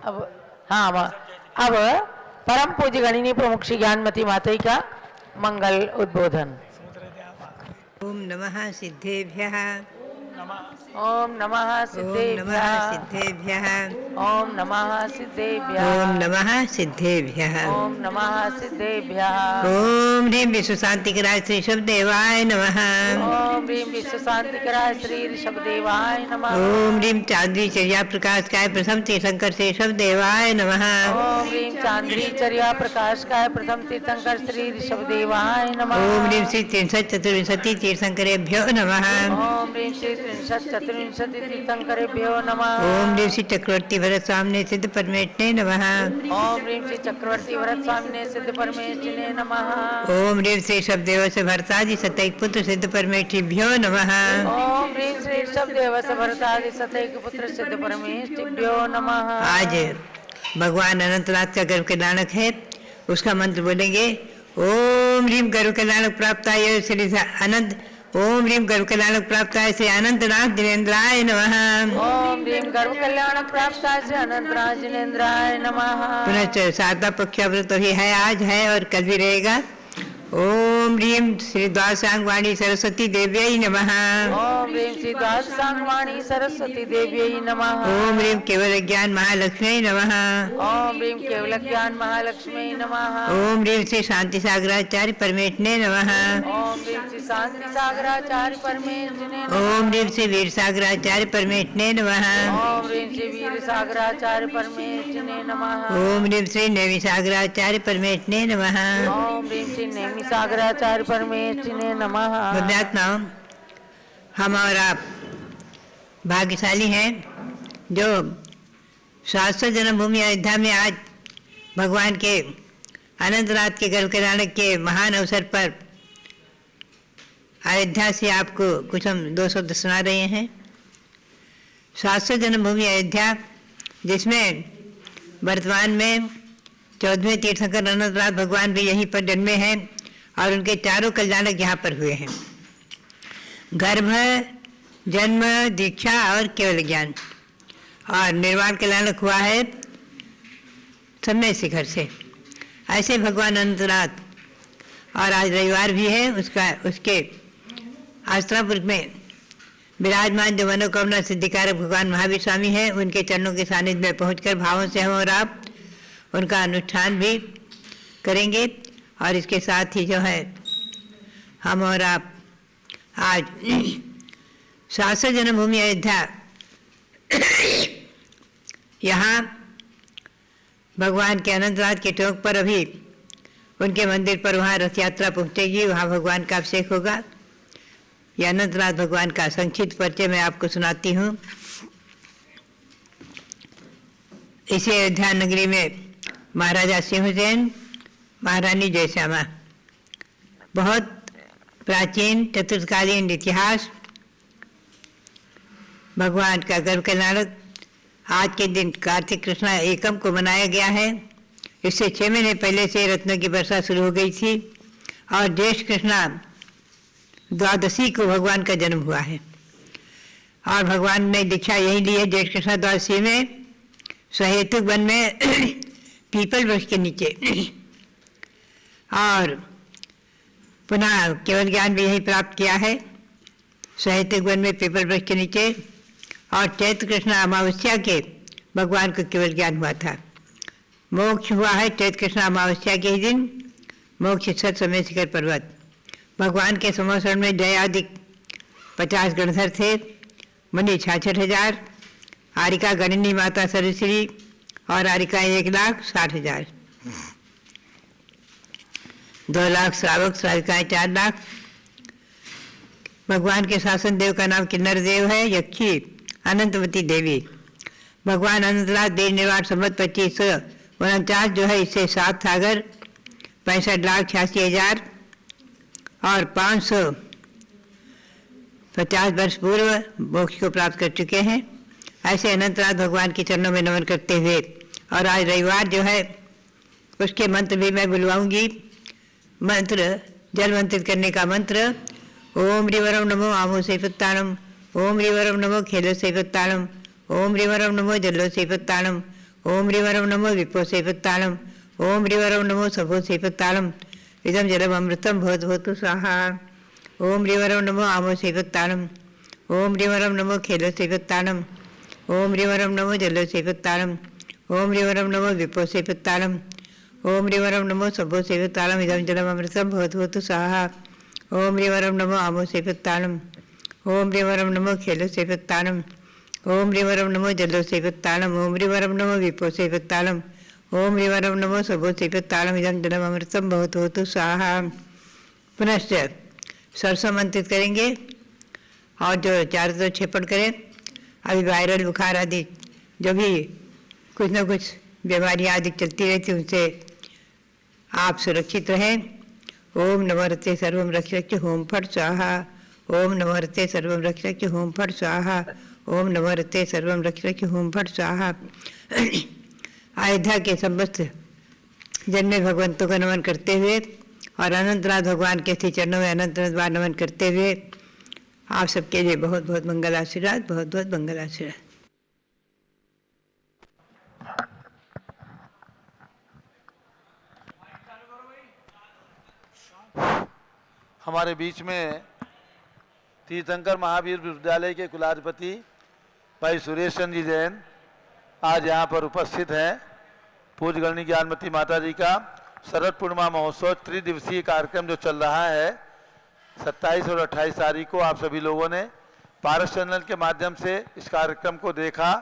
अब परम पूज्य गणिनी प्रमुख श्री ज्ञानमती माता का मंगल उद्बोधन।
ओम नमः सिद्धेभ्यः।
ओम नमः सिद्धेभ्यः।
सिद्धेभ्यः।
ओम नमः सिद्धेभ्यः।
ओम नमः सिद्धेभ्यः।
ओम नमः सिद्धेभ्यः।
ओम ह्रीं विश्व शांतिकराय श्री शब्देवाय नमः।
ओम ह्रीं विश्व शांतिकराय श्री ऋषभदेवाय नमः।
ओम ह्रीं चांद्री चर्या प्रकाश काय प्रथम तीर्थंकर श्री शब्देवाय नमः।
ओम ह्रीं चांद्री चर्या प्रकाश काय प्रथम तीर्थंकर श्री ऋषभदेवाय नमः।
ओम ह्रीं श्री 314 तीर्थंकरेभ्यो नमः।
ओम ह्रीं श्री 314 तीर्थंकरेभ्यो नमः।
ओम ह्रीं श्री चक्रवर्ती भरत स्वामिने सिद्ध परमेष्ठिने नमः।
ओम ह्रीं श्री चक्रवर्ती भरत स्वामिने सिद्ध परमेष्ठिने नमः।
ओम ह्रीं श्री शब्देव से भरतादि सतैक पुत्र सिद्ध परमेष्ठिभ्यो नमः।
ओम ह्रीं श्री शब्देव से भरतादि सतैक पुत्र सिद्ध परमेष्ठिभ्यो नमः।
आज भगवान अनंतनाथ का गर्भ कल्याणक है, उसका मंत्र बोलेंगे। ओम ह्रीं गर्भ कल्याणक प्राप्ताय श्री अनंत। ओम ह्रीं गर्भ कल्याणक प्राप्ताय श्री अनंतनाथ जिनेन्द्राय नमः।
ओम ह्रीं गर्भ कल्याणक प्राप्ताय श्री अनंतनाथ जिनेन्द्राय नमः।
पुनश्च शारदा पक्षाव्रत ही है, आज है और कल भी रहेगा। ओम ह्रीं श्री द्वादशांगवाणी सरस्वती देव्यै नमः।
ओम ह्रीं श्री द्वादशांगवाणी सरस्वती देव्यै नमः।
ओम ह्रीं केवल ज्ञान महालक्ष्मी नमः।
ओम ह्रीं केवल ज्ञान महालक्ष्मी नमः।
ओम ह्रीं श्री शांति सागराचार्य परमेष्ठिने नमः।
ओम ह्रीं श्री शांति सागराचार्य परमेष्ठिने नमः।
ओम ह्रीं श्री वीर सागराचार्य परमेष्ठिने नमः।
ओम ह्रीं श्री वीर सागराचार्य परमेष्ठिने नमः।
ओम ह्रीं श्री नैवी सागराचार्य परमेष्ठिने नमः।
ओम ह्रीं श्री नेमि सागराचार्य परमेष्ठिने नमः।
पुण्यात्माओं, हम और आप भाग्यशाली हैं जो शाश्वत जन्मभूमि अयोध्या में आज भगवान के अनंतनाथ के गर्भ कल्याणक के महान अवसर पर अयोध्या से आपको कुछ हम 2 शब्द सुना रहे हैं। शाश्वत जन्मभूमि अयोध्या, जिसमें वर्तमान में 14वें तीर्थंकर अनंतनाथ भगवान भी यहीं पर जन्मे हैं और उनके चारों कल्याणक यहाँ पर हुए हैं। गर्भ, जन्म, दीक्षा और केवल ज्ञान और निर्वाण कल्याणक हुआ है समय शिखर से। ऐसे भगवान अनंतनाथ, और आज रविवार भी है, उसके आश्रापुर में विराजमान जो मनोकामना सिद्धिकारक भगवान महावीर स्वामी हैं, उनके चरणों के सानिध्य में पहुंचकर भावों से हम और आप उनका अनुष्ठान भी करेंगे। और इसके साथ ही जो है हम और आप आज शास्त्र जन्मभूमि अयोध्या यहाँ भगवान के अनंतनाथ के टोक पर अभी उनके मंदिर पर वहाँ रथ यात्रा पहुँचेगी, वहाँ भगवान का अभिषेक होगा। यह अनंतनाथ भगवान का संक्षिप्त परिचय मैं आपको सुनाती हूँ। इसी अयोध्या नगरी में महाराजा सिंहसेन, महारानी जयश्यामा, बहुत प्राचीन चतुर्थकालीन इतिहास, भगवान का गर्भ कल्याणक आज के दिन कार्तिक कृष्णा एकम को मनाया गया है। इससे 6 महीने पहले से रत्नों की वर्षा शुरू हो गई थी और ज्येष्ठ कृष्णा द्वादशी को भगवान का जन्म हुआ है। और भगवान ने दीक्षा यही ली है ज्येष्ठ कृष्णा द्वादशी में, सहेतुक वन में पीपल वृक्ष के नीचे। और पुनः केवल ज्ञान भी यही प्राप्त किया है, सहेतुक वन में पीपल वृक्ष के नीचे। और चैत्र कृष्ण अमावस्या के भगवान को केवल ज्ञान हुआ था। मोक्ष हुआ है चैत्र कृष्ण अमावस्या के ही दिन, मोक्ष सत समय शिखर पर्वत। भगवान के समोषण में जयादिक 50 गणधर थे, मुनि 66,000, आरिका गणिनी माता सरस्वती और आरिका 1,60,000, 2 लाख श्रावक, श्राविकाएं 4 लाख। भगवान के शासन देव का नाम किन्नर देव है, यक्षी अनंतवती देवी। भगवान अनंतनाथ देव निर्वाण संवत 2549 जो है, इससे 7 सागर 65,86,000 और 550 वर्ष पूर्व मोक्ष को प्राप्त कर चुके हैं। ऐसे अनंतनाथ भगवान के चरणों में नमन करते हुए, और आज रविवार जो है उसके मंत्र भी मैं बुलवाऊंगी। मंत्र जल मंत्रित करने का मंत्र, ओम रिवरम नमो आमो सेपत्ताणम, ओम रिवरम नमो खेलो सेपत्ताणम, ओम रिवरम नमो जल्लो सेपत्ताणम, ओम रिवरम नमो विपो सेपत्ताणम, ओम रिवरम नमो सभो सेपत्ताणम, इदम जलम अमृतम भवत भवतु स्वाहा। ओम रिवरम नमो आमो सेपत्ताणम, ओम रिवरम नमो खेलो सेपत्ताणम, ओम रिवरम नमो जल्लो सेपत्ताणम, ओम रिवरम नमो विपो सेपत्ताणम, ओम रिवरम नमो सभो सेपत्ताणम, इदम जलम अमृतम भवत भवतु स्वाहा। ओम रिवरम नमो आमो सेपत्ताणम, ओम रिवरम नमो खेलो सेपत्ताणम, ओम रिवरम नमो जल्लो सेपत्ताणम, ओम रिवरम नमो विपो सेपत्ताणम, ओम रिवरम नमो सभो सेपत्ताणम, इदम जलम अमृतम भवत भवतु स्वाहा। पुनश्च सरसों मंत्रित करेंगे और जो चारों तरफ छेपड़ करें। अभी वायरल बुखार आदि जो भी कुछ न कुछ बीमारियाँ आदि चलती रहती, उनसे आप सुरक्षित रहें। ओम नमोरते सर्वम रक्ष होम फट स्वाहा, ओम नमोरते सर्वम रक्ष होम फट स्वाहा, ओम नमोरते सर्वम रक्ष होम फट स्वाहा। अयोध्या के समस्त जन्मे भगवंतों का नमन करते हुए और अनंतनाथ भगवान के श्री चरणों में अनंत बार नमन करते हुए आप सबके लिए बहुत बहुत मंगल आशीर्वाद, बहुत बहुत मंगल आशीर्वाद।
हमारे बीच में तीर्थंकर महावीर विश्वविद्यालय के कुलाधिपति भाई सुरेश चंद्र जी जैन आज यहाँ पर उपस्थित हैं। पूज्य गणनी ज्ञानमती माता जी का शरद पूर्णिमा महोत्सव त्रिदिवसीय कार्यक्रम जो चल रहा है 27 और 28 तारीख को आप सभी लोगों ने पारस चैनल के माध्यम से इस कार्यक्रम को देखा,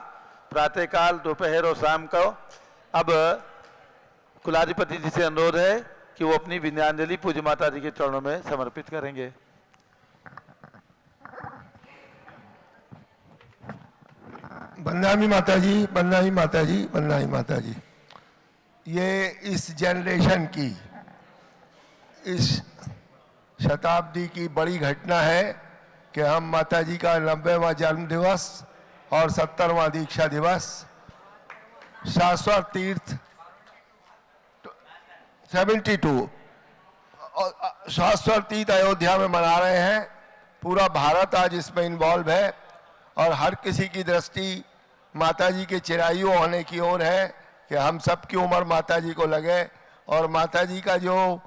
प्रातःकाल, दोपहर और शाम को। अब कुलाधिपति जी से अनुरोध है कि वो अपनी विनयाञ्जलि पूज्य माता जी के चरणों में समर्पित करेंगे।
बंदामी माता जी, बंदामी माता जी, बंदामी माता जी। ये इस जनरेशन की, इस शताब्दी की बड़ी घटना है कि हम माता जी का 90वां जन्म दिवस और 70वां दीक्षा दिवस शाश्वत तीर्थ 72 शाश्वत तीर्थ अयोध्या में मना रहे हैं। पूरा भारत आज इसमें इन्वॉल्व है और हर किसी की दृष्टि माता जी के चिरायु होने की ओर है कि हम सब की उम्र माता जी को लगे और माता जी का जो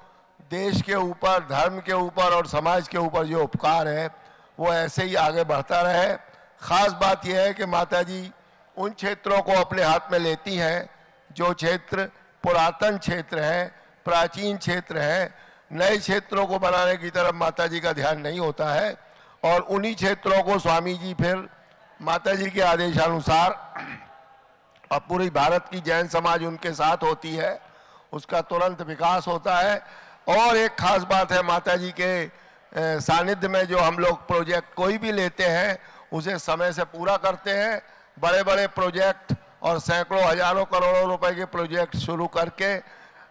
देश के ऊपर, धर्म के ऊपर और समाज के ऊपर जो उपकार है वो ऐसे ही आगे बढ़ता रहे। खास बात यह है कि माता जी उन क्षेत्रों को अपने हाथ में लेती हैं जो क्षेत्र पुरातन क्षेत्र हैं, प्राचीन क्षेत्र हैं। नए क्षेत्रों को बनाने की तरफ माता जी का ध्यान नहीं होता है और उन्हीं क्षेत्रों को स्वामी जी फिर माता जी के आदेशानुसार, अब पूरी भारत की जैन समाज उनके साथ होती है, उसका तुरंत विकास होता है। और एक खास बात है, माता जी के सानिध्य में जो हम लोग प्रोजेक्ट कोई भी लेते हैं उसे समय से पूरा करते हैं। बड़े बड़े प्रोजेक्ट और सैकड़ों हजारों करोड़ों रुपए के प्रोजेक्ट शुरू करके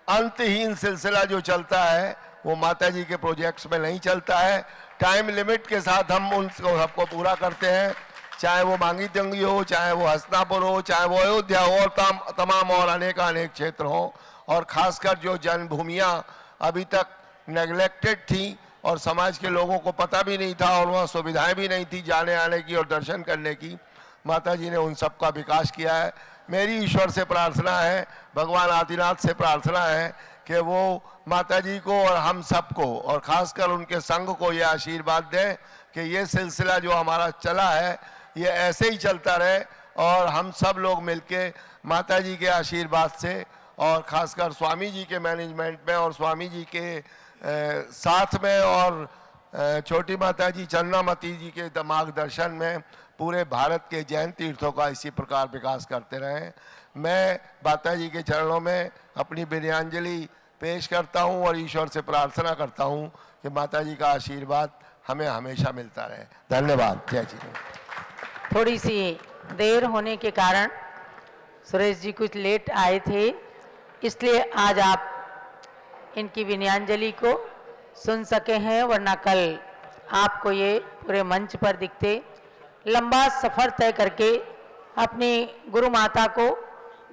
अंतहीन सिलसिला जो चलता है वो माता जी के प्रोजेक्ट्स में नहीं चलता है। टाइम लिमिट के साथ हम उनको सबको पूरा करते हैं, चाहे वो मांगी तंगी हो, चाहे वो हसनापुर हो, चाहे वो अयोध्या हो और तमाम और अनेक क्षेत्र हो। और खासकर जो जन्मभूमियाँ अभी तक नेग्लेक्टेड थी और समाज के लोगों को पता भी नहीं था और वहाँ सुविधाएं भी नहीं थी जाने आने की और दर्शन करने की, माता जी ने उन सब का विकास किया है। मेरी ईश्वर से प्रार्थना है, भगवान आदिनाथ से प्रार्थना है कि वो माता जी को और हम सबको और खासकर उनके संघ को ये आशीर्वाद दें कि ये सिलसिला जो हमारा चला है ये ऐसे ही चलता रहे और हम सब लोग मिलके माता जी के आशीर्वाद से और खासकर स्वामी जी के मैनेजमेंट में और स्वामी जी के साथ में और छोटी माता जी चन्नामती जी के मार्गदर्शन में पूरे भारत के जैन तीर्थों का इसी प्रकार विकास करते रहें। मैं माता जी के चरणों में अपनी विनयाञ्जलि पेश करता हूं और ईश्वर से प्रार्थना करता हूं कि माता जी का आशीर्वाद हमें हमेशा मिलता रहे। धन्यवाद। जय जी।
थोड़ी सी देर होने के कारण सुरेश जी कुछ लेट आए थे, इसलिए आज आप इनकी विनयाञ्जलि को सुन सके हैं, वरना कल आपको ये पूरे मंच पर दिखते। लंबा सफ़र तय करके अपनी गुरु माता को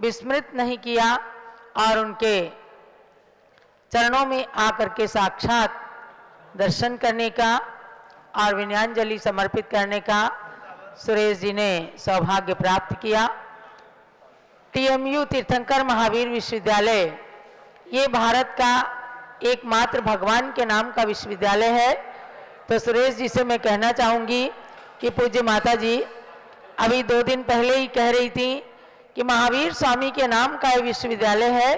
विस्मृत नहीं किया और उनके चरणों में आकर के साक्षात दर्शन करने का और विनयाञ्जलि समर्पित करने का सुरेश जी ने सौभाग्य प्राप्त किया। टीएमयू तीर्थंकर महावीर विश्वविद्यालय ये भारत का एकमात्र भगवान के नाम का विश्वविद्यालय है। तो सुरेश जी से मैं कहना चाहूँगी कि पूज्य माता जी अभी 2 दिन पहले ही कह रही थी कि महावीर स्वामी के नाम का ये विश्वविद्यालय है।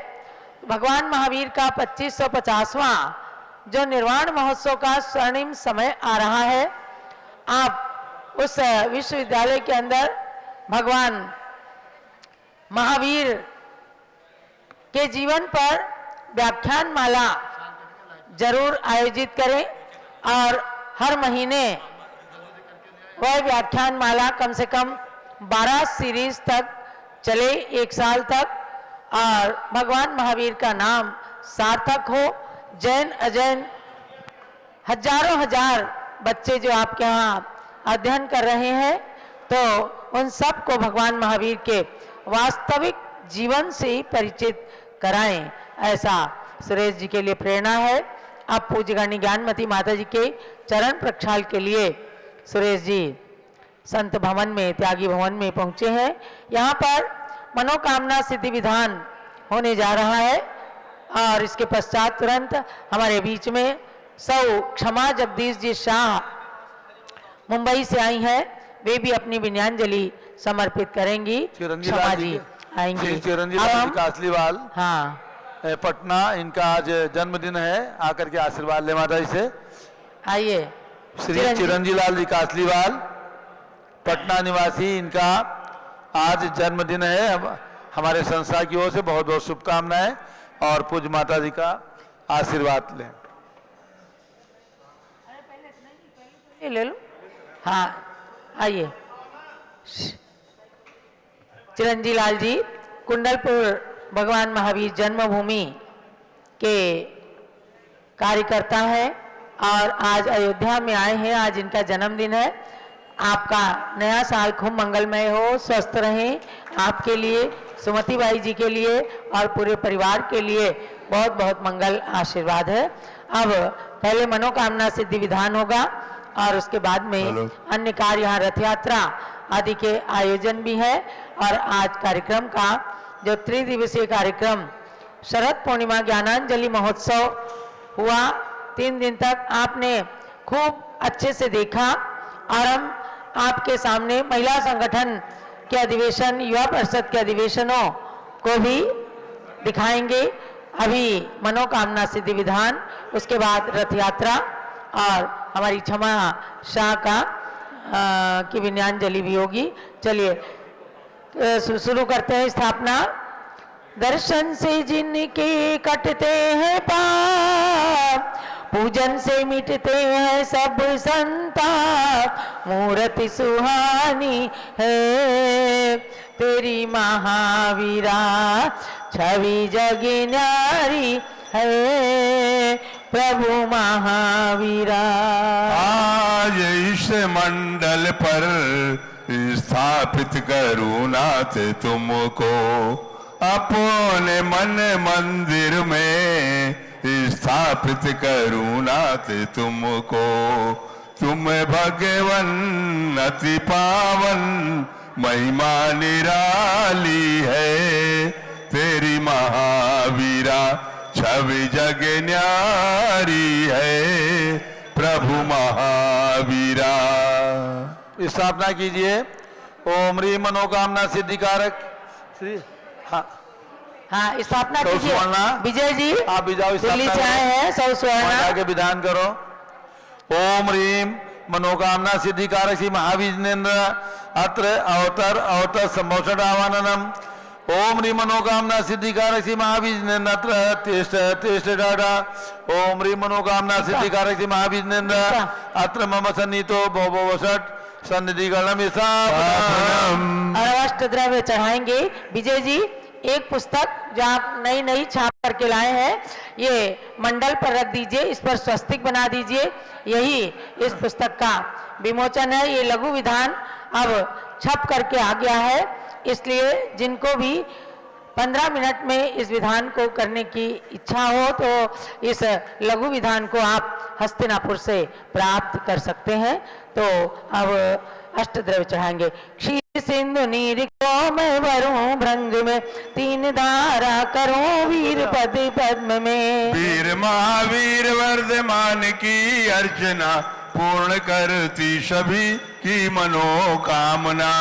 भगवान महावीर का 2550वां जो निर्वाण महोत्सव का स्वर्णिम समय आ रहा है, आप उस विश्वविद्यालय के अंदर भगवान महावीर के जीवन पर व्याख्यान माला जरूर आयोजित करें और हर महीने वह व्याख्यान माला कम से कम 12 सीरीज तक चले, 1 साल तक, और भगवान महावीर का नाम सार्थक हो। जैन अजैन हजारों हजार बच्चे जो आपके यहाँ अध्ययन कर रहे हैं, तो उन सब को भगवान महावीर के वास्तविक जीवन से ही परिचित कराएं, ऐसा सुरेश जी के लिए प्रेरणा है। अब पूज्यगणी ज्ञानमती माता जी के चरण प्रक्षाल के लिए सुरेश जी संत भवन में, त्यागी भवन में पहुंचे हैं। यहाँ पर मनोकामना सिद्धि विधान होने जा रहा है और इसके पश्चात तुरंत हमारे बीच में सौ क्षमा जगदीश जी शाह मुंबई से आई हैं, वे भी अपनी विनयाञ्जलि समर्पित करेंगी। क्षमा जी आएंगे।
चिरंजीव कासलीवाल,
हाँ,
पटना, इनका आज जन्मदिन है, आकर के आशीर्वाद ले माता जी से।
आइए।
श्री चिरंजीलाल जी कासलीवाल, पटना निवासी, इनका आज जन्मदिन है। हमारे संस्था की ओर से बहुत बहुत शुभकामनाएं और पूज्य माता जी का आशीर्वाद लें।
ले लो। हाँ, आइए। चिरंजी लाल जी कुंडलपुर भगवान महावीर जन्मभूमि के कार्यकर्ता हैं और आज अयोध्या में आए हैं। आज इनका जन्मदिन है। आपका नया साल खूब मंगलमय हो, स्वस्थ रहें। आपके लिए, सुमति बाई जी के लिए और पूरे परिवार के लिए बहुत बहुत मंगल आशीर्वाद है। अब पहले मनोकामना सिद्धि विधान होगा और उसके बाद में अन्य कार्य, यहाँ रथ यात्रा आदि के आयोजन भी है। और आज कार्यक्रम का जो 3 दिवसीय कार्यक्रम शरद पूर्णिमा ज्ञानांजलि महोत्सव हुआ, 3 दिन तक आपने खूब अच्छे से देखा और हम आपके सामने महिला संगठन के अधिवेशन, युवा परिषद के अधिवेशनों को भी दिखाएंगे। अभी मनोकामना सिद्धि विधान, उसके बाद रथ यात्रा और हमारी क्षमा शाह का की विनयांजलि भी होगी। चलिए शुरू करते हैं स्थापना। दर्शन से जिनके कटते हैं पाप, पूजन से मिटते हैं सब संताप, मूर्ति सुहानी है तेरी महावीरा, छवि जग न्यारी है प्रभु महावीरा।
आज इस मंडल पर स्थापित करूं नाथ तुमको, अपने मन मंदिर में स्थापित करूं नाथ तुमको। तुम भगवन अति पावन, महिमा निराली है तेरी महावीरा, छवि जग न्यारी है प्रभु महावीरा। स्थापना कीजिए। ओम ह्रीं मनोकामना सिद्धिकारक श्री
हाँ, स्थापना
सौ
कीजिए।
स्वर्ण।
विजय जी
आप भी जाओ,
दिल्ली
स्थापना
से आए
करो।
हैं, 100 स्वर्ण।
आगे विधान करो। ओम ह्रीं मनोकामना सिद्धिकारक श्री महावीरेंद्र अत्र अवतर संभोषण आवाननम। ओम ह्रीं मनोकामना सिद्धिकारक श्री महावीरेंद्र अत्र तिष्ठ डाडा। ओम ह्रीं मनोकामना सिद्धिकारक श्री महावीरेंद्र अत्र मम सन्निहितो भो वसट सन्निधि गणम
और अष्ट द्रव्य चढ़ाएंगे। विजय जी एक पुस्तक जो आप नई नई छाप करके लाए हैं, ये मंडल पर रख दीजिए, इस पर स्वस्तिक बना दीजिए। यही इस पुस्तक का विमोचन है। ये लघु विधान अब छप करके आ गया है, इसलिए जिनको भी 15 मिनट में इस विधान को करने की इच्छा हो तो इस लघु विधान को आप हस्तिनापुर से प्राप्त कर सकते हैं। तो अब अष्टद्रव्य चढ़ाएंगे। क्षीर सिंधु नीर को मैं भरूं भृंग में, 3 धारा करूं वीर पद पद्म में।
वीर महावीर वर्धमान की अर्चना, पूर्ण करती सभी की मनोकामना।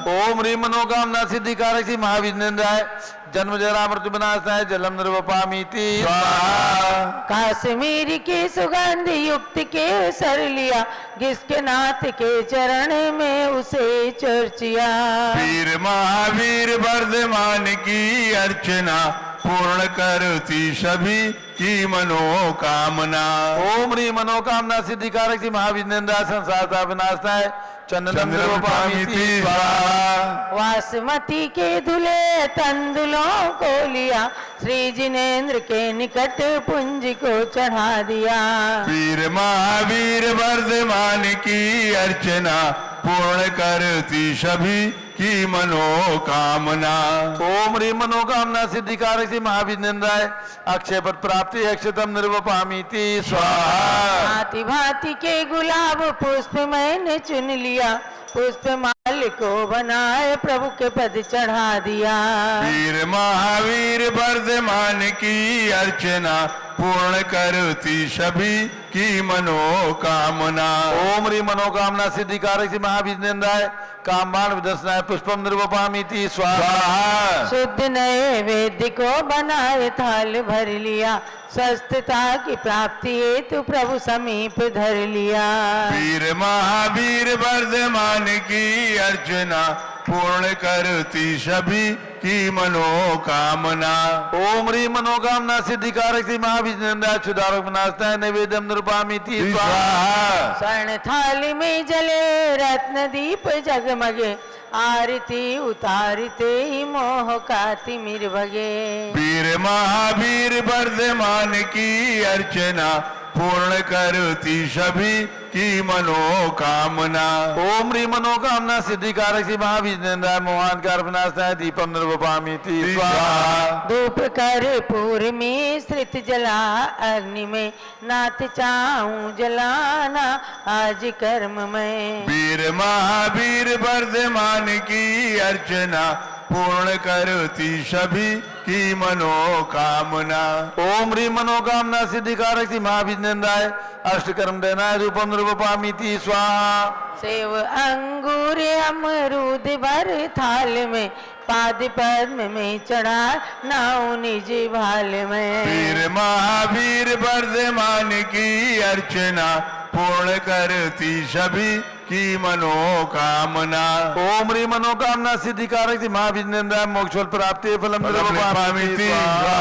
ओम ह्रीं मनोकामना सिद्धिकारक श्री महावीरेंद्राय जन्म जरा मृत्यु विनाशाय जलम निर्वपामीति स्वाहा।
काश्मीर की सुगंध युक्त के सर लिया, जिसके नाथ के चरण में उसे चर्चिया।
वीर महावीर वर्धमान की अर्चना, पूर्ण करती सभी की मनोकामना। ओम ह्रीं मनोकामना सिद्धिकारक श्री महावीरेंद्र संसार का विनाशाय चंदन निर्वपामीति स्वाहा।
वासमती के धुले तंदुलों को लिया, श्री जिनेन्द्र के निकट पुंज को चढ़ा दिया।
वीर महावीर वर्धमान की अर्चना, पूर्ण करती सभी की मनोकामना। ओम ह्रीं मनोकामना सिद्धिकारक श्री महावीरेंद्राय अक्षय पद प्राप्ति अक्षतम निर्वपामीति स्वाहा।
भांति भांति के गुलाब पुष्प मैंने चुन लिया, पुष्प माल को बनाए प्रभु के पद चढ़ा दिया।
वीर महावीर वर्धमान की अर्चना, पूर्ण करती सभी की मनोकामना। ओम ह्रीं मनोकामना सिद्धिकारक श्री महावीरेंद्राय कामबाण विदर्शनाय पुष्पम निर्वपामीति स्वाहा।
शुद्ध नए वेद को बनाए थाल भर लिया, स्वस्थता की प्राप्ति हेतु प्रभु समीप धर लिया।
वीर महावीर वर्धमान की अर्चना, पूर्ण करती सभी की मनोकामना। ओम ह्रीं मनोकामना सिद्धिकारक श्री महावीरेंद्राय सुधारक विनाशाय नैवेद्यम निर्वपामीति स्वाहा।
स्वर्ण थाली में जले रत्न दीप जगमगे, आरती उतारते ही मोह का तिमिर भगे।
वीर महावीर वर्धमान की अर्चना, पूर्ण करती सभी की मनोकामना। ओम ह्रीं मनोकामना सिद्धिकारक श्री महावीरेंद्राय मोहन कार विनाशाय दीपम निर्वपामीति स्वाहा।
धूप कर्पूर में श्रित जला अग्नि में, नाथ चाहूं जलाना आज कर्म में।
वीर महावीर वर्धमान की अर्चना, पूर्ण करती सभी की मनोकामना। ओम ह्रीं मनोकामना सिद्धिकारक श्री महावीरेंद्राय अष्टकर्म देनाय रूपम नृपामीति स्वाहा।
सेव अंगूर अमरूद भर थाल में, पाद पद्म में चढ़ा नाउ निज भाल में।
वीर महावीर वर्धमान की अर्चना, पूर्ण करती सभी की मनोकामना। ओम ह्रीं मनोकामना सिद्धिकारक महाविघ्नेन्द्राय मोक्षफल प्राप्ति फलम नृपामीति स्वाहा।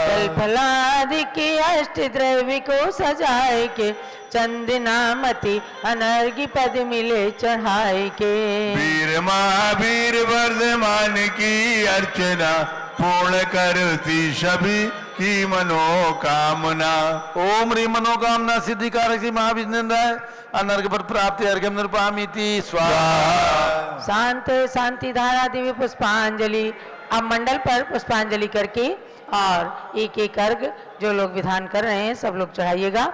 जल फलादि के अष्ट द्रव्य को सजाए के, चंदनामति अनर्घ्य पद मिले चढ़ाए के।
वीर महावीर वर्धमान की अर्चना, पूर्ण करती सभी की मनोकामना। ओम ह्रीं मनोकामना सिद्धिकारक महाविघ्नेन्द्राय अनर्घ्य पर प्राप्ति अर्घ्यम नृपामीति स्वाहा।
शांत शांति धारा दिव्य पुष्पांजलि। अब मंडल पर पुष्पांजलि करके और एक एक अर्घ जो लोग विधान कर रहे हैं सब लोग चढ़ाइएगा।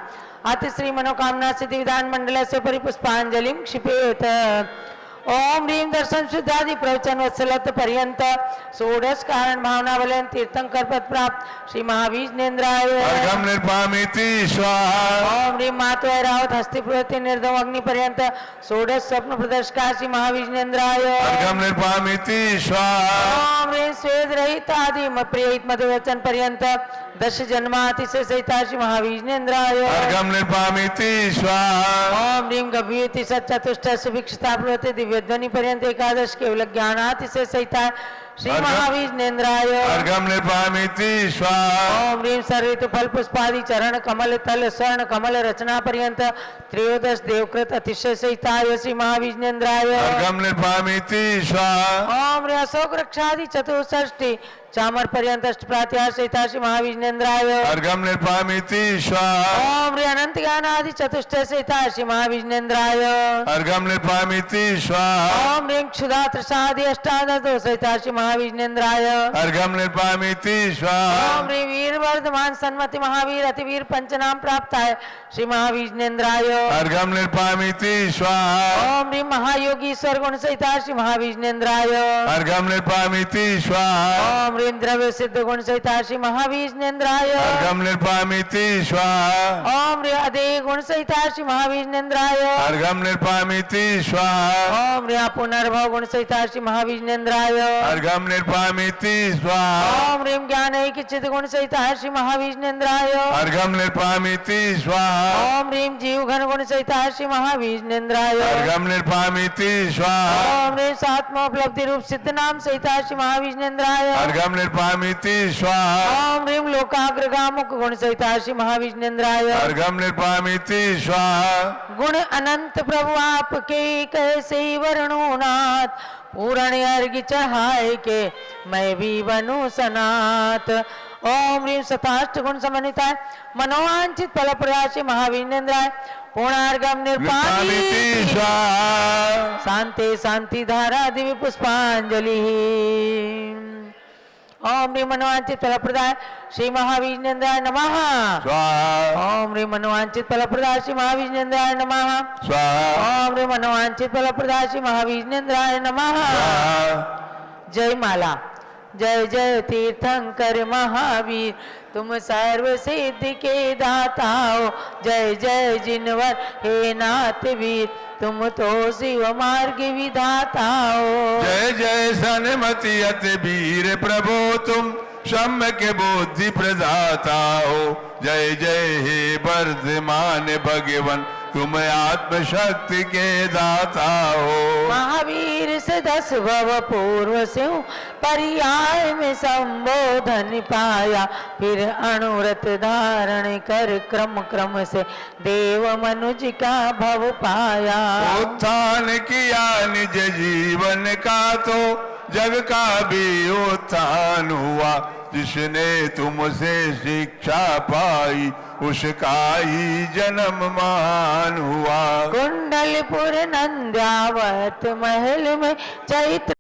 अति श्री मनोकामना सिद्धि विधान मंडल से परिपुष्पांजलि क्षिपेत। ओम ह्रीं दर्शन शुद्धादि प्रवचन वत्सलत पर्यंत षोडश कारण भावना बलन तीर्थंकर पद प्राप्त श्री महाविघ्नेन्द्राय
अर्घ्यम नृपामीति स्वाहा।
ओम ह्रीं मातु ऐरावत हस्ति प्रवृत्ति निर्धम अग्नि पर्यंत षोडश स्वप्न प्रदर्शका श्री महाविघ्नेन्द्राय
अर्घ्यम नृपामीति स्वाहा।
ओम ह्रीं स्वेद रहित आदि प्रिय मधुवचन पर्यंत दश जन्मातिशय सहिता श्री महाविघ्नेन्द्राय
अर्घ्यम नृपामीति स्वाहा।
ओम ह्रीं गभीरति सचतुष्ट सुभिक्षता प्रवृत्ति दिव्यध्वनि पर्यंत एकादश केवल ज्ञानातिशय सहिता श्री महाविघ्नेन्द्राय
अर्घ्यम नृपामीति स्वाहा।
ओम ह्रीं सर्वित फल पुष्पादि चरण कमल तल स्वर्ण कमल रचना पर्यंत त्रयोदश देवकृत अतिशय सहिताय श्री महाविघ्नेन्द्राय
अर्घ्यम नृपामीति स्वाहा।
ओम ह्रीं अशोक रक्षादि चतुष्षष्टि चामर पर्यंत अष्टप्रात्यार सहिता श्री महाविघ्नेन्द्राय
अर्घ्यम नृपामीति स्वाहा।
ओम ह्रीं अनंत ज्ञानादि चतुष्ट सहिता श्री महाविघ्नेन्द्राय
अर्घ्यम नृपामीति स्वाहा।
ओम ह्रीं क्षुधा त्रसादि अष्टादश सहिता श्री महाविघ्नेन्द्राय
अर्घ्यम नृपामीति स्वाहा।
ओम ह्रीं वीर वर्धमान सन्मति महावीर अतिवीर पंचनाम प्राप्त है श्री महाविघ्नेन्द्राय
अर्घ्यम नृपामीति स्वाहा।
ओम ह्रीं महायोगीश्वर गुण सहिता श्री महाविघ्नेन्द्राय
अर्घ्यम नृपामीति स्वाहा।
ओम ह्रीं द्रव्य सिद्ध गुण सहिता श्री महाविघ्नेन्द्राय
अर्घ्यम नृपामीति स्वाहा।
ओम ह्रीं अधे गुण सहिता श्री महाविघ्नेन्द्राय
अर्घ्यम नृपामीति स्वाहा।
ओम ह्रीं पुनर्भव गुण सहिता श्री महाविघ्नेन्द्राय
अर्घ्यम नृपामीति स्वाहा।
ओम ह्रीं ज्ञान एक चिद गुण सहिता श्री महाविघ्नेन्द्राय
अर्घ्यम नृपामीति स्वाहा।
ओम ह्रीं जीव घन गुण सहिता श्री महाविघ्नेन्द्राय
अर्घ्यम नृपामीति स्वाहा।
ओम ह्रीं सात्मोपलब्धि रूप सिद्ध नाम सहिता श्री महाविघ्नेन्द्राय
अर्घ्यम नृपामीति स्वाहा।
ओम ह्रीं लोकाग्रगामुक गुण सहिता श्री महाविघ्नेन्द्राय
अर्घ्यम नृपामीति स्वाहा।
गुण अनंत प्रभु आपके कैसे वर्णो नाथ, पूर्ण अर्घ्य चढ़ाए के मैं भी बनूं सनाथ। ओम ह्रीं सताष्ट गुण समन्विताय मनोवांछित फल प्रयासी महाविघ्नेन्द्राय पूर्णार्घ्यम निर्पामीति
स्वाहा।
शांति शांति धारा दिव्य पुष्पांजलि। ओम ह्रीं मनोवांछित फल प्रदाय श्री महाविघ्नेन्द्राय नमः
स्वाहा।
ओम ह्रीं मनोवांछित फल प्रदाय श्री महाविघ्नेन्द्राय नमः
स्वाहा।
ओम ह्रीं मनोवांछित फल प्रदाय श्री महाविघ्नेन्द्राय नमः।
स्वाहा।
जय माला। जय जय तीर्थंकर महावीर, तुम सर्व सिद्धि के दाता हो। जय जय जिनवर हे नाथ वीर, तुम तो शिव मार्ग विधाता हो।
जय जय सन्मति अति वीर प्रभु, तुम सम्यक बुद्धि प्रदाता हो। जय जय हे वर्धमान भगवन, तुम आत्मशक्ति के दाता हो।
महावीर से 10 भव पूर्व से पर्याय में संबोधन पाया, फिर अनुरत धारण कर क्रम क्रम से देव मनुज का भव पाया।
उत्थान किया निज जीवन का तो जग का भी उत्थान हुआ। जिसने तुमसे शिक्षा पाई उसका ही जन्म महान हुआ।
कुंडलपुर नंद्यावत महल में चैत्र